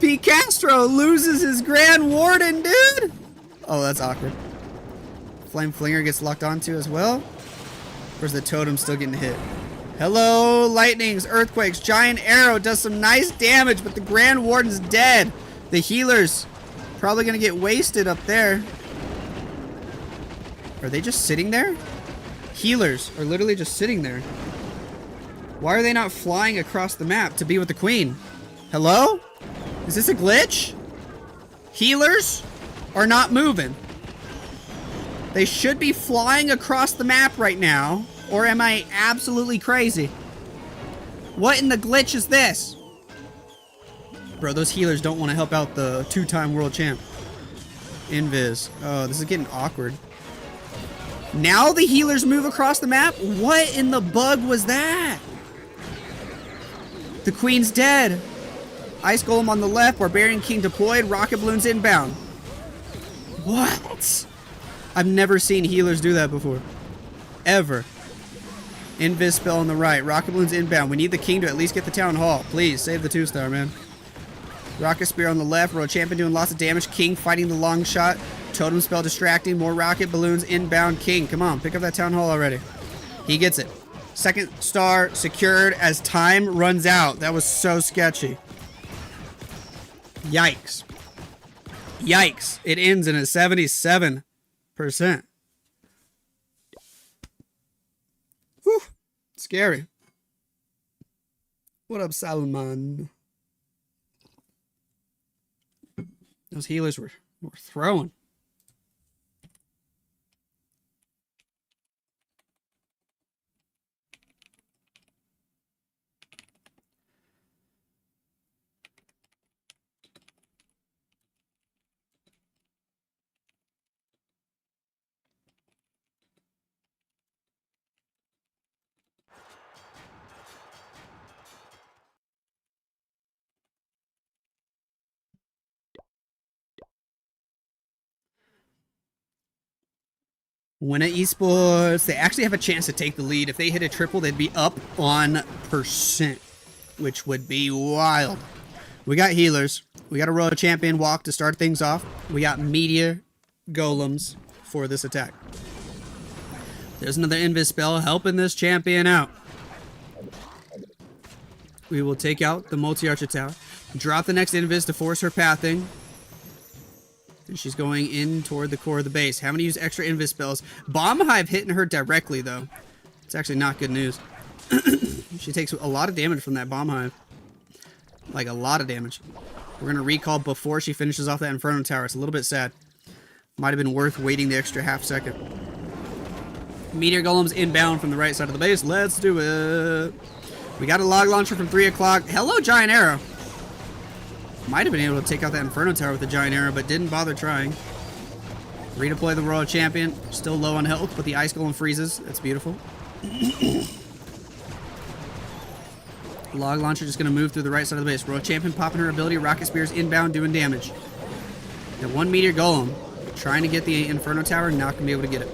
P. Castro loses his Grand Warden, dude. Oh, that's awkward. Flame Flinger gets locked onto as well. Where's the totem still getting hit? Hello, lightnings, earthquakes, giant arrow does some nice damage, but the Grand Warden's dead. The healers probably gonna get wasted up there. Are they just sitting there? Healers are literally just sitting there. Why are they not flying across the map to be with the queen? Hello? Is this a glitch? Healers are not moving. They should be flying across the map right now. Or am I absolutely crazy? What in the glitch is this? Bro, those healers don't want to help out the two-time world champ. Invis. Oh, this is getting awkward. Now the healers move across the map? What in the bug was that? The queen's dead. Ice Golem on the left. Barbarian King deployed. Rocket balloons inbound. What? I've never seen healers do that before. Ever. Invis spell on the right. Rocket balloons inbound. We need the king to at least get the town hall. Please, save the 2-star, man. Rocket spear on the left. World champion doing lots of damage. King fighting the long shot. Totem spell distracting. More rocket balloons inbound. King, come on. Pick up that town hall already. He gets it. 2nd star secured as time runs out. That was so sketchy. Yikes. Yikes. It ends in a 77%. Whew. Scary. What up, Salman? Those healers were throwing. Win at Esports. They actually have a chance to take the lead. If they hit a triple, they'd be up on %, which would be wild. We got healers. We got a royal champion walk to start things off. We got meteor golems for this attack. There's another invis spell helping this champion out. We will take out the multi-archer tower. Drop the next invis to force her pathing. And she's going in toward the core of the base. Having to use extra invis spells. Bomb Hive hitting her directly, though. It's actually not good news. She takes a lot of damage from that Bomb Hive. Like, a lot of damage. We're going to recall before she finishes off that Inferno Tower. It's a little bit sad. Might have been worth waiting the extra half second. Meteor Golems inbound from the right side of the base. Let's do it. We got a log launcher from 3 o'clock. Hello, Giant Arrow. Might have been able to take out that Inferno Tower with the Giant Arrow, but didn't bother trying. Redeploy the Royal Champion. Still low on health, but the Ice Golem freezes. That's beautiful. Log Launcher just going to move through the right side of the base. Royal Champion popping her ability. Rocket Spears inbound, doing damage. Got 1 Meteor Golem trying to get the Inferno Tower. Not going to be able to get it.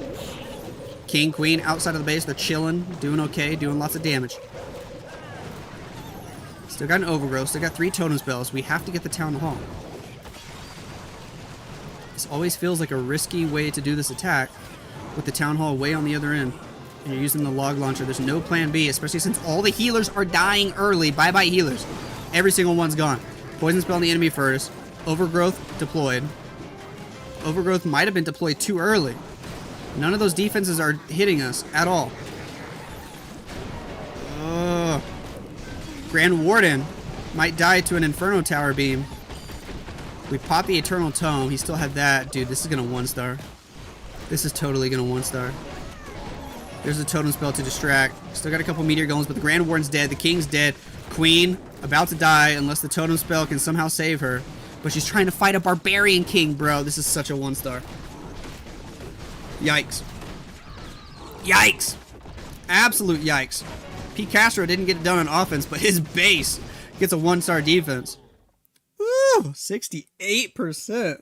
King, Queen outside of the base. They're chilling, doing okay, doing lots of damage. Still got an Overgrowth, still got 3 totem spells. We have to get the Town Hall. This always feels like a risky way to do this attack with the Town Hall way on the other end. And you're using the Log Launcher. There's no plan B, especially since all the healers are dying early. Bye-bye healers. Every single one's gone. Poison spell on the enemy first. Overgrowth deployed. Overgrowth might have been deployed too early. None of those defenses are hitting us at all. Grand Warden might die to an Inferno Tower beam. We popped the Eternal Tome. He still had that. Dude, this is going to 1-star. This is totally going to 1-star. There's a totem spell to distract. Still got a couple Meteor Golems, but the Grand Warden's dead. The King's dead. Queen about to die unless the totem spell can somehow save her. But she's trying to fight a Barbarian King, bro. This is such a 1-star. Yikes. Yikes. Absolute yikes. Pete Castro didn't get it done on offense, but his base gets a 1-star defense. Woo! 68%.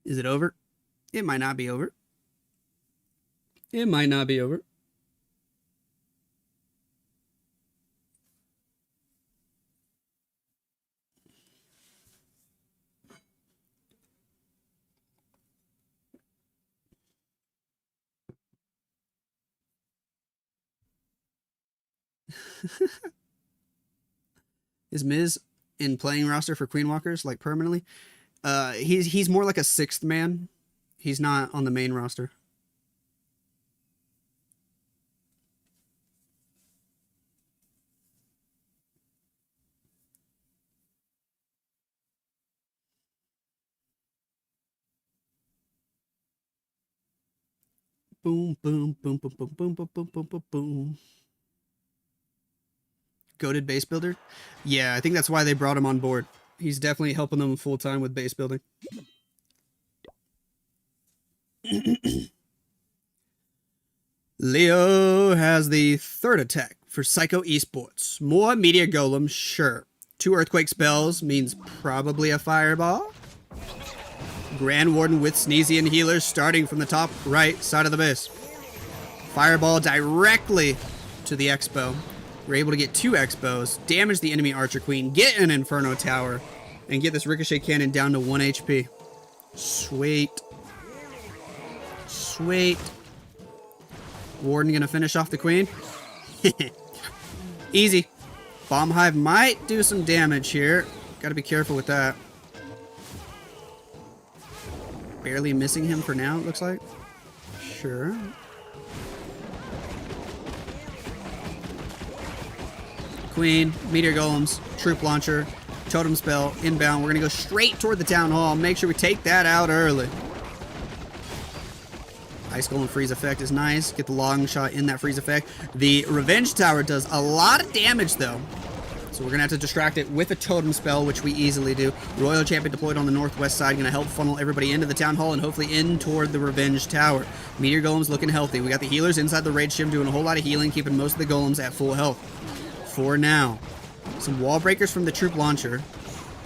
Is it over? It might not be over. It might not be over. Is Miz in playing roster for Queen Walkers, like permanently? He's more like a 6th man. He's not on the main roster. Boom, boom, boom, boom, boom, boom, boom, boom, boom, boom, boom. Goated base builder? Yeah, I think that's why they brought him on board. He's definitely helping them full time with base building. Leo has the 3rd attack for Psycho Esports. More Meteor Golems, sure. 2 Earthquake spells means probably a Fireball. Grand Warden with Sneezy and healers starting from the top right side of the base. Fireball directly to the Expo. We're able to get 2 Expos, damage the enemy Archer Queen, get an Inferno Tower, and get this Ricochet Cannon down to 1 HP. Sweet. Sweet. Warden gonna finish off the Queen. Easy. Bomb Hive might do some damage here. Gotta be careful with that. Barely missing him for now, it looks like. Sure. Queen, Meteor Golems, Troop Launcher, Totem Spell, inbound. We're going to go straight toward the Town Hall. Make sure we take that out early. Ice Golem Freeze effect is nice. Get the long shot in that freeze effect. The Revenge Tower does a lot of damage, though. So we're going to have to distract it with a Totem Spell, which we easily do. Royal Champion deployed on the northwest side. Going to help funnel everybody into the Town Hall and hopefully in toward the Revenge Tower. Meteor Golems looking healthy. We got the healers inside the Rage Shim doing a whole lot of healing, keeping most of the Golems at full health. For now. Some wall breakers from the Troop Launcher.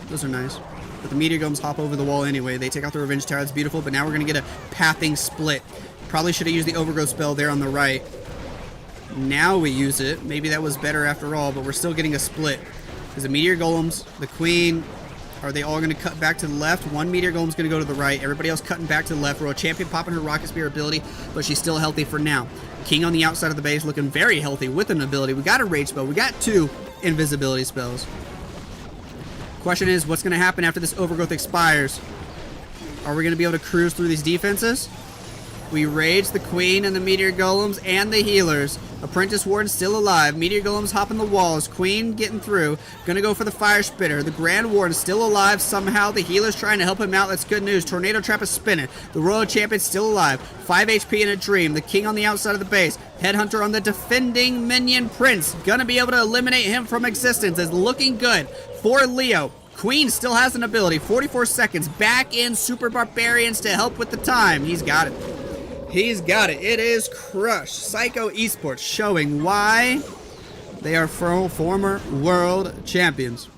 Those are nice. But the Meteor Golems hop over the wall anyway. They take out the Revenge Tower. That's beautiful. But now we're going to get a Pathing Split. Probably should have used the Overgrowth spell there on the right. Now we use it. Maybe that was better after all, but we're still getting a split. Because the Meteor Golems, the Queen, are they all going to cut back to the left? One Meteor Golem's going to go to the right. Everybody else cutting back to the left. Royal Champion popping her Rocket Spear ability, but she's still healthy for now. King on the outside of the base looking very healthy with an ability. We got a Rage spell. We got 2 invisibility spells. Question is, what's going to happen after this Overgrowth expires? Are we going to be able to cruise through these defenses? We rage the Queen and the Meteor Golems and the healers. Apprentice Warden still alive. Meteor Golems hopping the walls. Queen getting through. Gonna go for the Fire Spitter. The Grand Warden still alive somehow. The healer's trying to help him out. That's good news. Tornado Trap is spinning. The Royal Champion still alive. 5 HP in a dream. The King on the outside of the base. Headhunter on the defending minion Prince. Gonna be able to eliminate him from existence. Is looking good for Leo. Queen still has an ability. 44 seconds. Back in Super Barbarians to help with the time. He's got it. He's got it. It is crushed. Psycho Esports showing why they are former world champions.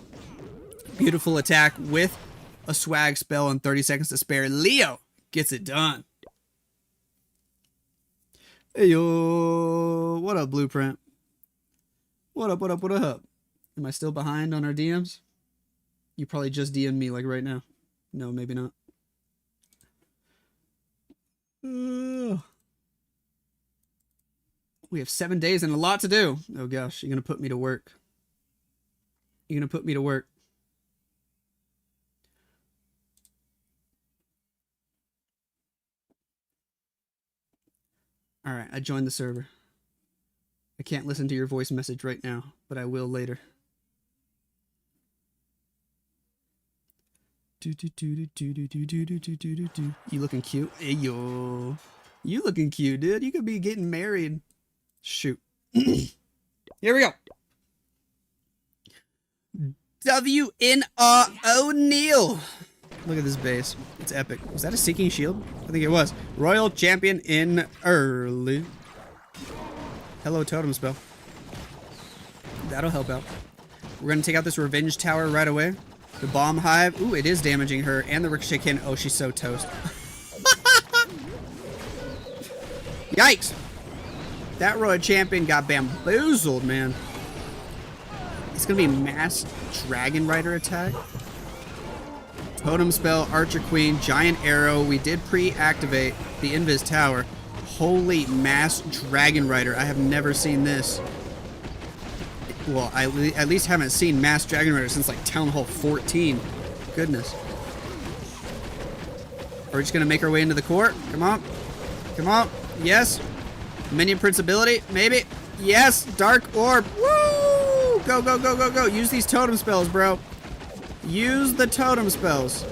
Beautiful attack with a swag spell and 30 seconds to spare. Leo gets it done. Hey, yo. What up, Blueprint? What up, what up, what up? Am I still behind on our DMs? You probably just DM'd me like right now. No, maybe not. We have 7 days and a lot to do. Oh gosh, you're gonna put me to work. You're gonna put me to work. Alright, I joined the server. I can't listen to your voice message right now, but I will later. You looking cute? Hey, yo. You looking cute, dude. You could be getting married. Shoot. Here we go. W.N.R. O'Neal. Look at this base. It's epic. Was that a Seeking Shield? I think it was. Royal Champion in early. Hello, Totem Spell. That'll help out. We're going to take out this Revenge Tower right away. The Bomb Hive. Ooh, it is damaging her. And the Ricochet Cannon. Oh, she's so toast. Yikes. That Royal Champion got bamboozled, man. It's going to be Mass Dragon Rider attack. Totem Spell, Archer Queen, Giant Arrow. We did pre-activate the Invis Tower. Holy Mass Dragon Rider. I have never seen this. Well, I at least haven't seen Mass Dragon Rider since like Town Hall 14. Goodness. We're just going to make our way into the court. Come on. Come on. Yes. Minion Prince ability. Maybe. Yes. Dark Orb. Woo! Go, go, go, go, go. Use these totem spells, bro. Use the totem spells.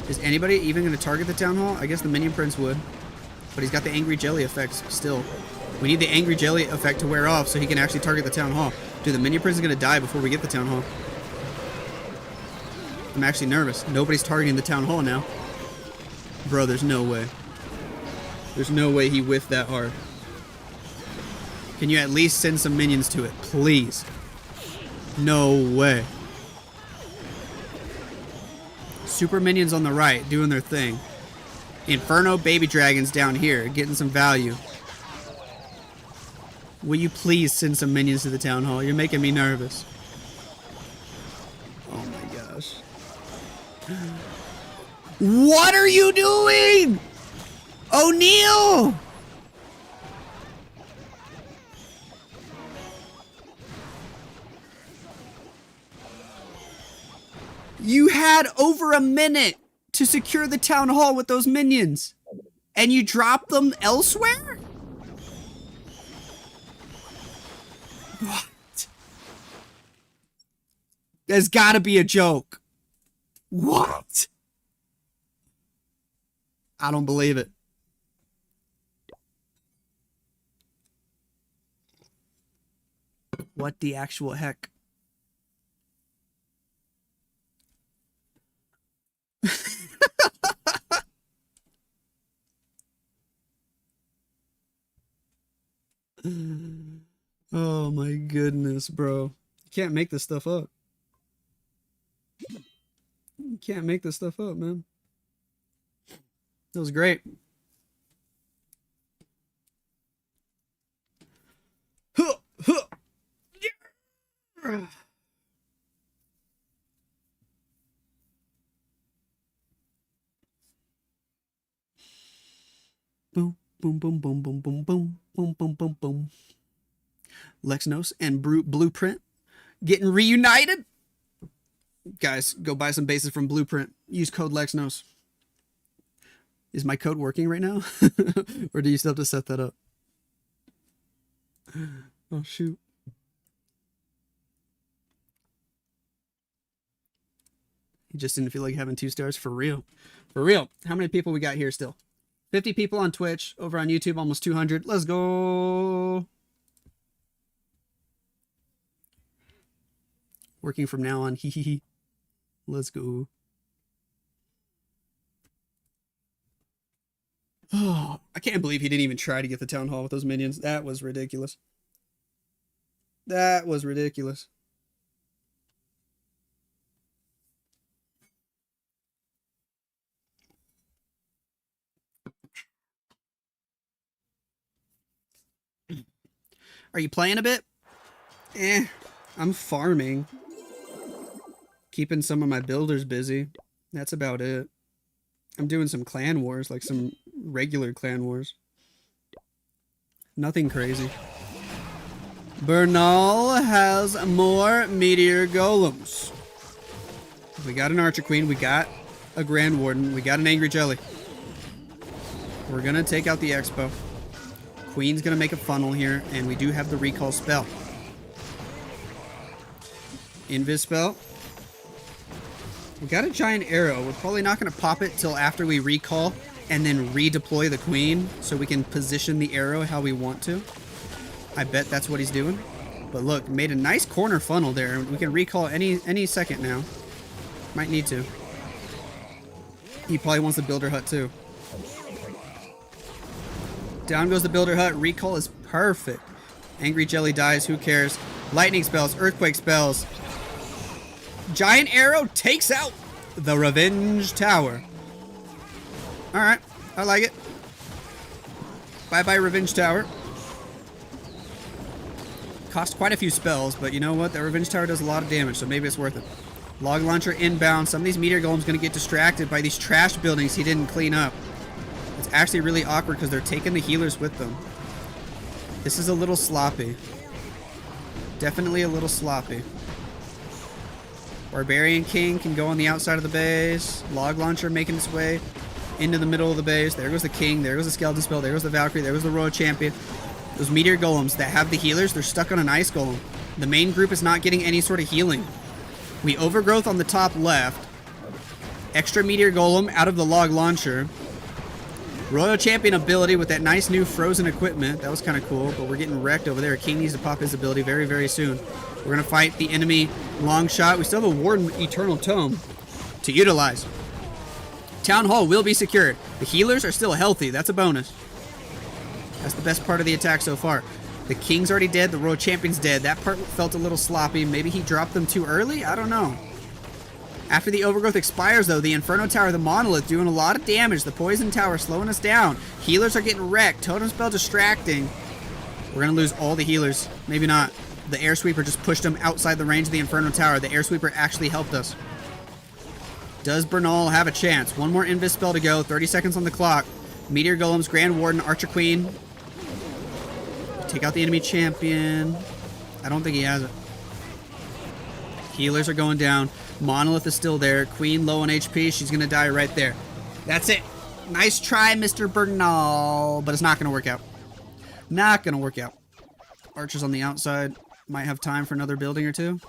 Is anybody even going to target the Town Hall? I guess the Minion Prince would. But he's got the Angry Jelly effects still. We need the Angry Jelly effect to wear off so he can actually target the Town Hall. Dude, the Minion Prince is going to die before we get the Town Hall. I'm actually nervous. Nobody's targeting the Town Hall now. Bro, there's no way. There's no way he whiffed that hard. Can you at least send some minions to it? Please. No way. Super minions on the right doing their thing. Inferno baby dragons down here getting some value. Will you please send some minions to the Town Hall? You're making me nervous. Oh my gosh. What are you doing? O'Neal! You had over a minute to secure the Town Hall with those minions. And you dropped them elsewhere? What? There's gotta be a joke. What? I don't believe it. What the actual heck? Oh my goodness, bro. You can't make this stuff up. You can't make this stuff up, man. That was great. Huh, huh. Yeah. Boom, boom, boom, boom, boom, boom, boom, boom, boom, boom, boom. Lexnos and Blueprint getting reunited. Guys, go buy some bases from Blueprint. Use code Lexnos. Is my code working right now? Or do you still have to set that up? Oh, shoot. He just didn't feel like having 2 stars. For real. For real. How many people we got here still? 50 people on Twitch. Over on YouTube, almost 200. Let's go. Working from now on. Hee hee hee. Let's go. Oh, I can't believe he didn't even try to get the Town Hall with those minions. That was ridiculous. That was ridiculous. Are you playing a bit? I'm farming. Keeping some of my builders busy. That's about it. I'm doing some clan wars, like some regular clan wars. Nothing crazy. Bernal has more meteor golems. We got an Archer Queen. We got a Grand Warden. We got an Angry Jelly. We're gonna take out the Expo. Queen's going to make a funnel here, and we do have the recall spell. Invis spell. We got a giant arrow. We're probably not going to pop it till after we recall and then redeploy the queen so we can position the arrow how we want to. I bet that's what he's doing. But look, made a nice corner funnel there. We can recall any second now. Might need to. He probably wants the builder hut too. Down goes the builder hut. Recall is perfect. Angry Jelly dies. Who cares? Lightning spells. Earthquake spells. Giant arrow takes out the Revenge Tower. Alright. I like it. Bye-bye Revenge Tower. Cost quite a few spells, but you know what? That Revenge Tower does a lot of damage, so maybe it's worth it. Log Launcher inbound. Some of these Meteor Golems going to get distracted by these trash buildings he didn't clean up. It's actually really awkward because they're taking the healers with them. This is a little sloppy. Definitely a little sloppy. Barbarian King can go on the outside of the base. Log Launcher making its way into the middle of the base. There goes the King. There goes the Skeleton Spell. There goes the Valkyrie. There goes the Royal Champion. Those Meteor Golems that have the healers, they're stuck on an Ice Golem. The main group is not getting any sort of healing. We overgrowth on the top left. Extra Meteor Golem out of the Log Launcher. Royal Champion ability with that nice new frozen equipment. That was kind of cool, but we're getting wrecked over there. King needs to pop his ability very, very soon. We're going to fight the enemy long shot. We still have a Warden Eternal Tome to utilize. Town Hall will be secured. The healers are still healthy. That's a bonus. That's the best part of the attack so far. The King's already dead. The Royal Champion's dead. That part felt a little sloppy. Maybe he dropped them too early? I don't know. After the Overgrowth expires, though, the Inferno Tower, the Monolith, doing a lot of damage. The Poison Tower slowing us down. Healers are getting wrecked. Totem Spell distracting. We're going to lose all the healers. Maybe not. The Air Sweeper just pushed them outside the range of the Inferno Tower. The Air Sweeper actually helped us. Does Bernal have a chance? One more Invis spell to go. 30 seconds on the clock. Meteor Golems, Grand Warden, Archer Queen. Take out the enemy champion. I don't think he has it. Healers are going down. Monolith is still there. Queen low on HP. She's going to die right there. That's it. Nice try, Mr. Bernal. But it's not going to work out. Not going to work out. Archers on the outside. Might have time for another building or two.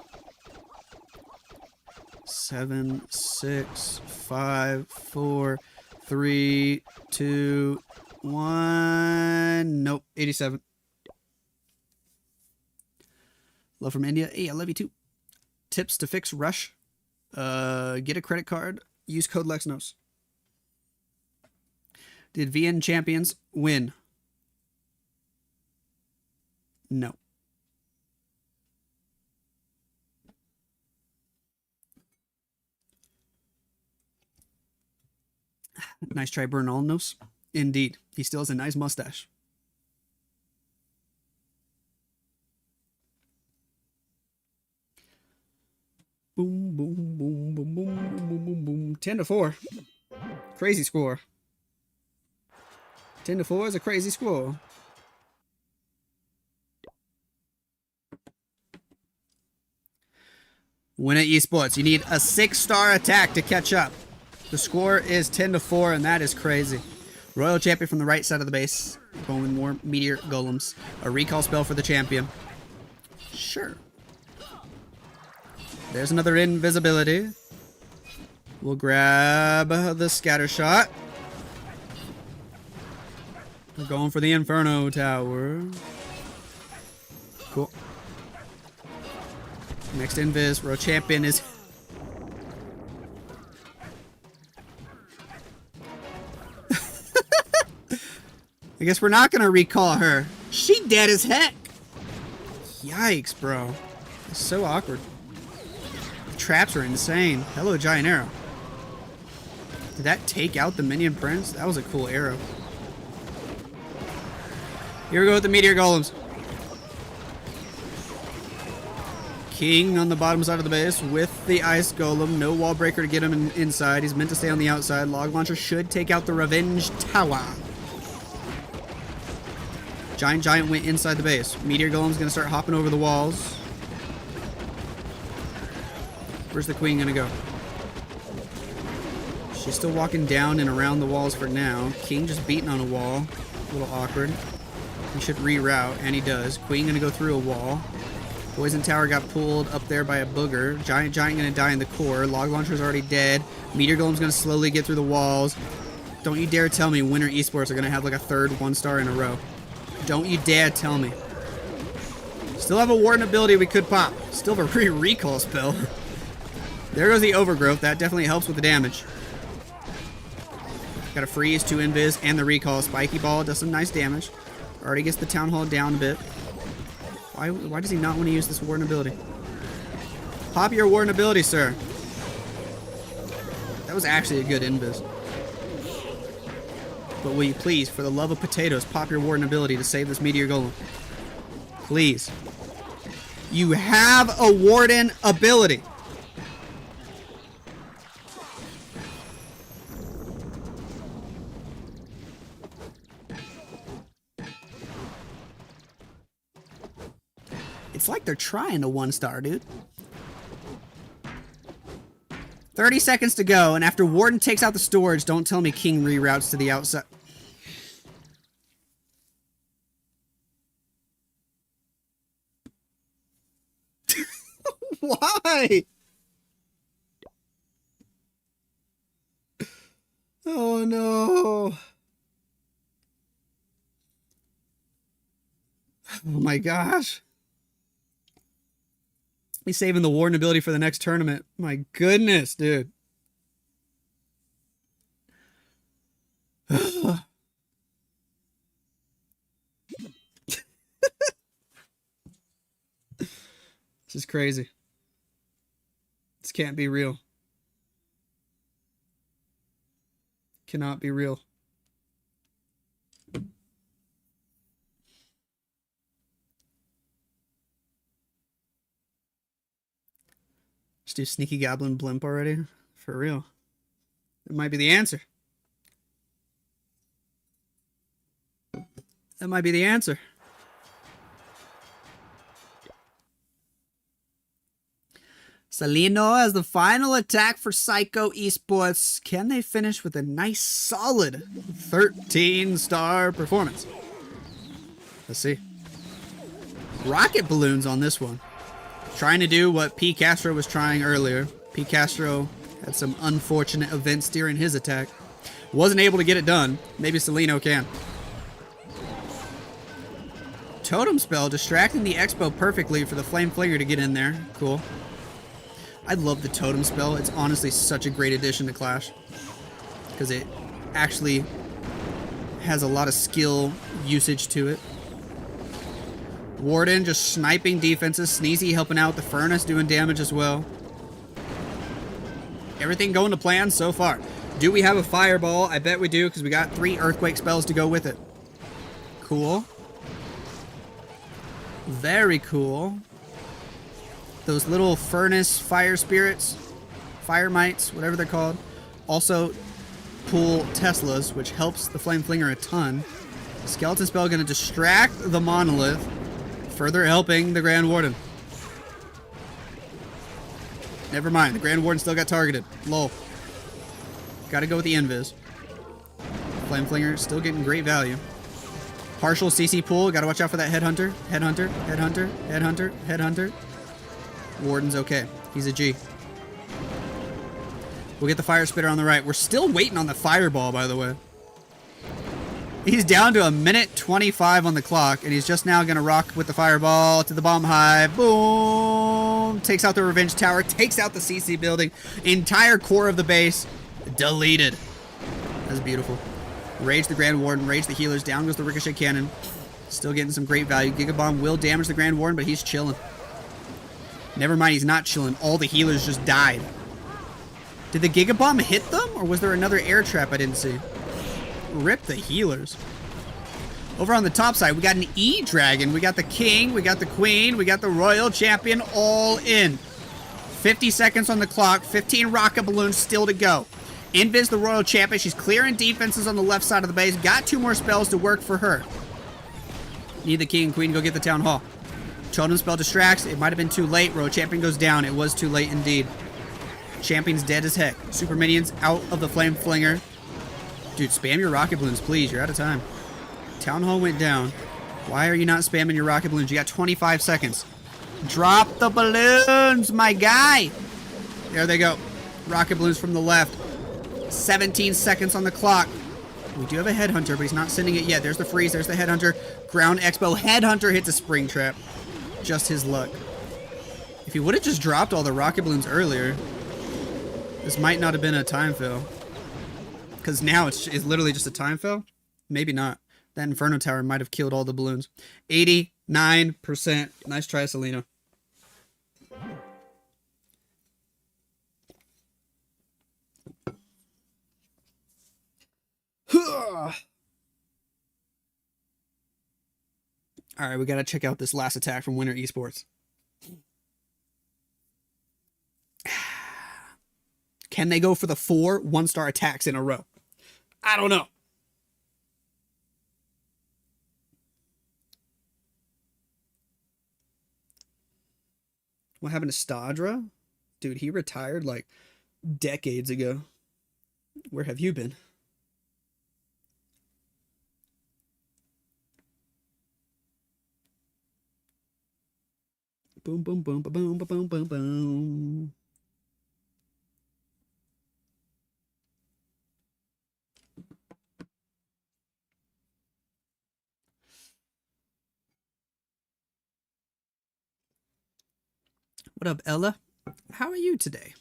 7, 6, 5, 4, 3, 2, 1. Nope. 87. Love from India. Hey, I love you too. Tips to fix rush. Get a credit card. Use code Lexnos. Did Ven Champions win? No. Nice try, Bernalnos. Indeed. He still has a nice mustache. Boom, boom, boom, boom, boom, boom, boom, boom. 10-4. Crazy score. 10-4 is a crazy score. Win at Esports. You need a 6-star attack to catch up. The score is 10-4, and that is crazy. Royal Champion from the right side of the base. Going with more Meteor Golems. A recall spell for the champion. Sure. There's another invisibility. We'll grab the scatter shot. We're going for the Inferno Tower. Cool. Next invis. Royal Champion is... I guess we're not going to recall her. She dead as heck. Yikes, bro. It's so awkward. The traps are insane. Hello, Giant Arrow. Did that take out the Minion Prince? That was a cool arrow. Here we go with the Meteor Golems. King on the bottom side of the base with the Ice Golem. No wall breaker to get him inside. He's meant to stay on the outside. Log Launcher should take out the Revenge Tower. Giant went inside the base. Meteor Golem's going to start hopping over the walls. Where's the Queen going to go? She's still walking down and around the walls for now. King just beating on a wall. A little awkward. He should reroute, and he does. Queen gonna go through a wall. Poison Tower got pulled up there by a booger. Giant gonna die in the core. Log Launcher's already dead. Meteor Golem's gonna slowly get through the walls. Don't you dare tell me Winter Esports are gonna have like a third 1-star in a row. Don't you dare tell me. Still have a Warden ability we could pop. Still have a recall spell. There goes the Overgrowth. That definitely helps with the damage. Got a freeze, 2 invis, and the recall. Spiky Ball does some nice damage. Already gets the Town Hall down a bit. Why does he not want to use this Warden ability? Pop your Warden ability, sir. That was actually a good invis. But will you please, for the love of potatoes, pop your Warden ability to save this Meteor Golem? Please. You have a Warden ability. It's like they're trying to 1-star, dude. 30 seconds to go, and after Warden takes out the storage, don't tell me King reroutes to the outside. Why? Oh no. Oh my gosh. He's saving the Warden ability for the next tournament. My goodness, dude. This is crazy. This can't be real. Cannot be real. Just do Sneaky Goblin Blimp already? For real. That might be the answer. That might be the answer. Salino as the final attack for Psycho Esports. Can they finish with a nice solid 13-star performance? Let's see. Rocket balloons on this one. Trying to do what P. Castro was trying earlier. P. Castro had some unfortunate events during his attack. Wasn't able to get it done. Maybe Salino can. Totem spell, distracting the Expo perfectly for the Flame Flinger to get in there. Cool. I love the totem spell. It's honestly such a great addition to Clash. Because it actually has a lot of skill usage to it. Warden just sniping defenses. Sneezy helping out with the Furnace, doing damage as well. Everything going to plan so far. Do we have a Fireball? I bet we do, because we got 3 Earthquake spells to go with it. Cool. Very cool. Those little Furnace Fire Spirits, Fire Mites, whatever they're called, also pull Teslas, which helps the Flame Flinger a ton. Skeleton Spell going to distract the Monolith, further helping the Grand Warden. Never mind, the Grand Warden still got targeted. Lol. Gotta go with the Invis. Flame Flinger still getting great value. Partial CC pull, gotta watch out for that Headhunter. Headhunter, Headhunter, Headhunter, Headhunter. Warden's okay. He's a G. We'll get the Fire Spitter on the right. We're still waiting on the Fireball, by the way. He's down to 1:25 on the clock, and he's just now going to rock with the Fireball to the Bomb Hive. Boom! Takes out the Revenge Tower, takes out the CC building. Entire core of the base deleted. That's beautiful. Rage the Grand Warden, rage the healers. Down goes the Ricochet Cannon. Still getting some great value. Giga Bomb will damage the Grand Warden, but he's chilling. Never mind, he's not chilling. All the healers just died. Did the Giga Bomb hit them, or was there another air trap I didn't see? Rip the healers. Over on the top side, we got an E-Dragon. We got the King, we got the Queen, we got the Royal Champion all in. 50 seconds on the clock, 15 rocket balloons still to go. Invis, the Royal Champion, she's clearing defenses on the left side of the base. Got 2 more spells to work for her. Need the King and Queen to go get the Town Hall. Totem spell distracts. It might have been too late. Royal Champion goes down. It was too late indeed. Champion's dead as heck. Super Minions out of the Flame Flinger. Dude, spam your rocket balloons, please. You're out of time. Town Hall went down. Why are you not spamming your rocket balloons? You got 25 seconds. Drop the balloons, my guy. There they go. Rocket balloons from the left. 17 seconds on the clock. We do have a headhunter, but he's not sending it yet. There's the freeze. There's the headhunter. Ground expo. Headhunter hits a spring trap. Just his luck. If he would have just dropped all the rocket balloons earlier, this might not have been a time fill. Because now it's literally just a time fill. Maybe not. That Inferno Tower might have killed all the balloons. 89%. Nice try, Selena. Alright, we gotta check out this last attack from Winter Esports. Can they go for the 4 one-star attacks in a row? I don't know. What happened to Stadra? Dude, he retired like decades ago. Where have you been? Boom, boom, boom, boom, boom, boom, boom, boom. What up, Ella? How are you today?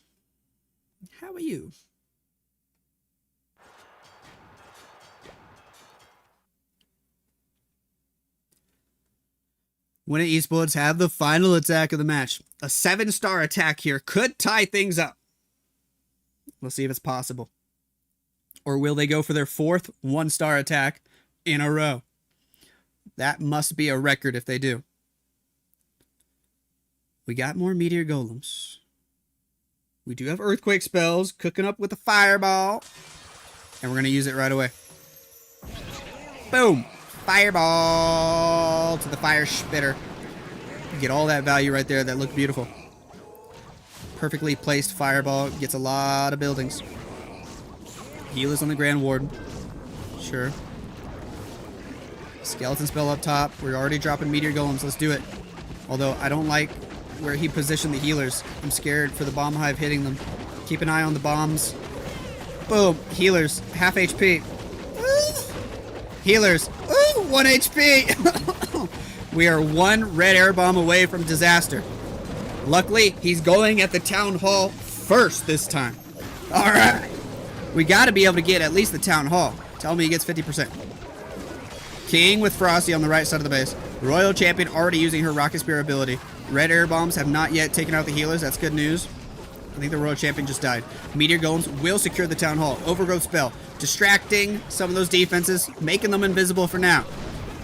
How are you? Winter Esports have the final attack of the match. A 7-star attack here could tie things up. We'll see if it's possible. Or will they go for their 4th 1-star attack in a row? That must be a record if they do. We got more meteor golems. We do have earthquake spells cooking up with a fireball. And we're going to use it right away. Boom. Fireball to the fire spitter. Get all that value right there. That looked beautiful. Perfectly placed fireball. Gets a lot of buildings. Healers on the Grand Warden. Sure. Skeleton spell up top. We're already dropping meteor golems. Let's do it. Although I don't like where he positioned the healers. I'm scared for the bomb hive hitting them. Keep an eye on the bombs. Boom. Healers. Half HP. Healers. Ooh, 1 HP. We are 1 red air bomb away from disaster. Luckily, he's going at the town hall first this time. All right. We got to be able to get at least the town hall. Tell me he gets 50%. King with Frosty on the right side of the base. Royal Champion already using her Rocket Spear ability. Red air bombs have not yet taken out the healers. That's good news. I think the Royal Champion just died. Meteor Golems will secure the Town Hall. Overgrowth spell. Distracting some of those defenses. Making them invisible for now.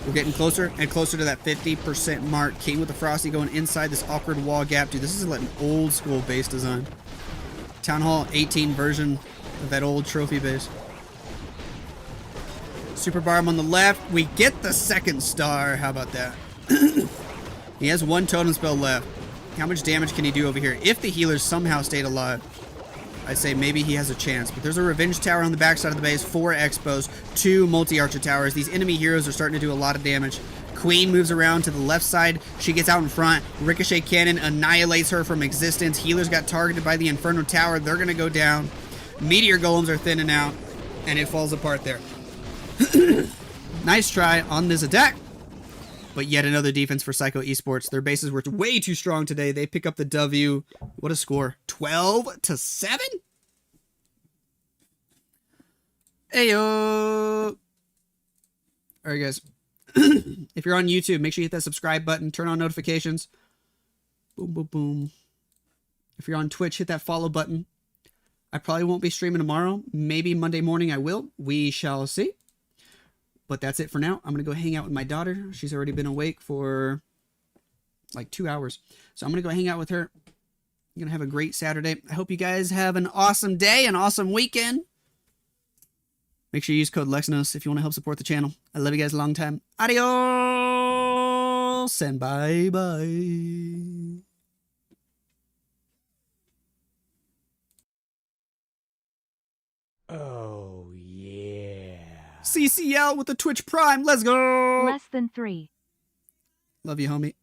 We're getting closer and closer to that 50% mark. King with the Frosty going inside this awkward wall gap. Dude, this is like an old school base design. Town Hall 18 version of that old trophy base. Super Barb on the left. We get the 2nd star. How about that? He has 1 totem spell left. How much damage can he do over here? If the healers somehow stayed alive, I'd say maybe he has a chance. But there's a Revenge Tower on the backside of the base, 4 Expos, 2 Multi-Archer Towers. These enemy heroes are starting to do a lot of damage. Queen moves around to the left side. She gets out in front. Ricochet Cannon annihilates her from existence. Healers got targeted by the Inferno Tower. They're going to go down. Meteor Golems are thinning out, and it falls apart there. Nice try on this attack. But yet another defense for Psycho Esports. Their bases were way too strong today. They pick up the W. What a score. 12-7? Ayo. Alright, guys. If you're on YouTube, make sure you hit that subscribe button. Turn on notifications. Boom, boom, boom. If you're on Twitch, hit that follow button. I probably won't be streaming tomorrow. Maybe Monday morning I will. We shall see. But that's it for now. I'm going to go hang out with my daughter. She's already been awake for like 2 hours. So I'm going to go hang out with her. I'm going to have a great Saturday. I hope you guys have an awesome day, an awesome weekend. Make sure you use code Lexnos if you want to help support the channel. I love you guys a long time. Adios and bye-bye. Oh, yeah. CCL with the Twitch Prime. Let's go. Less than 3. Love you, homie.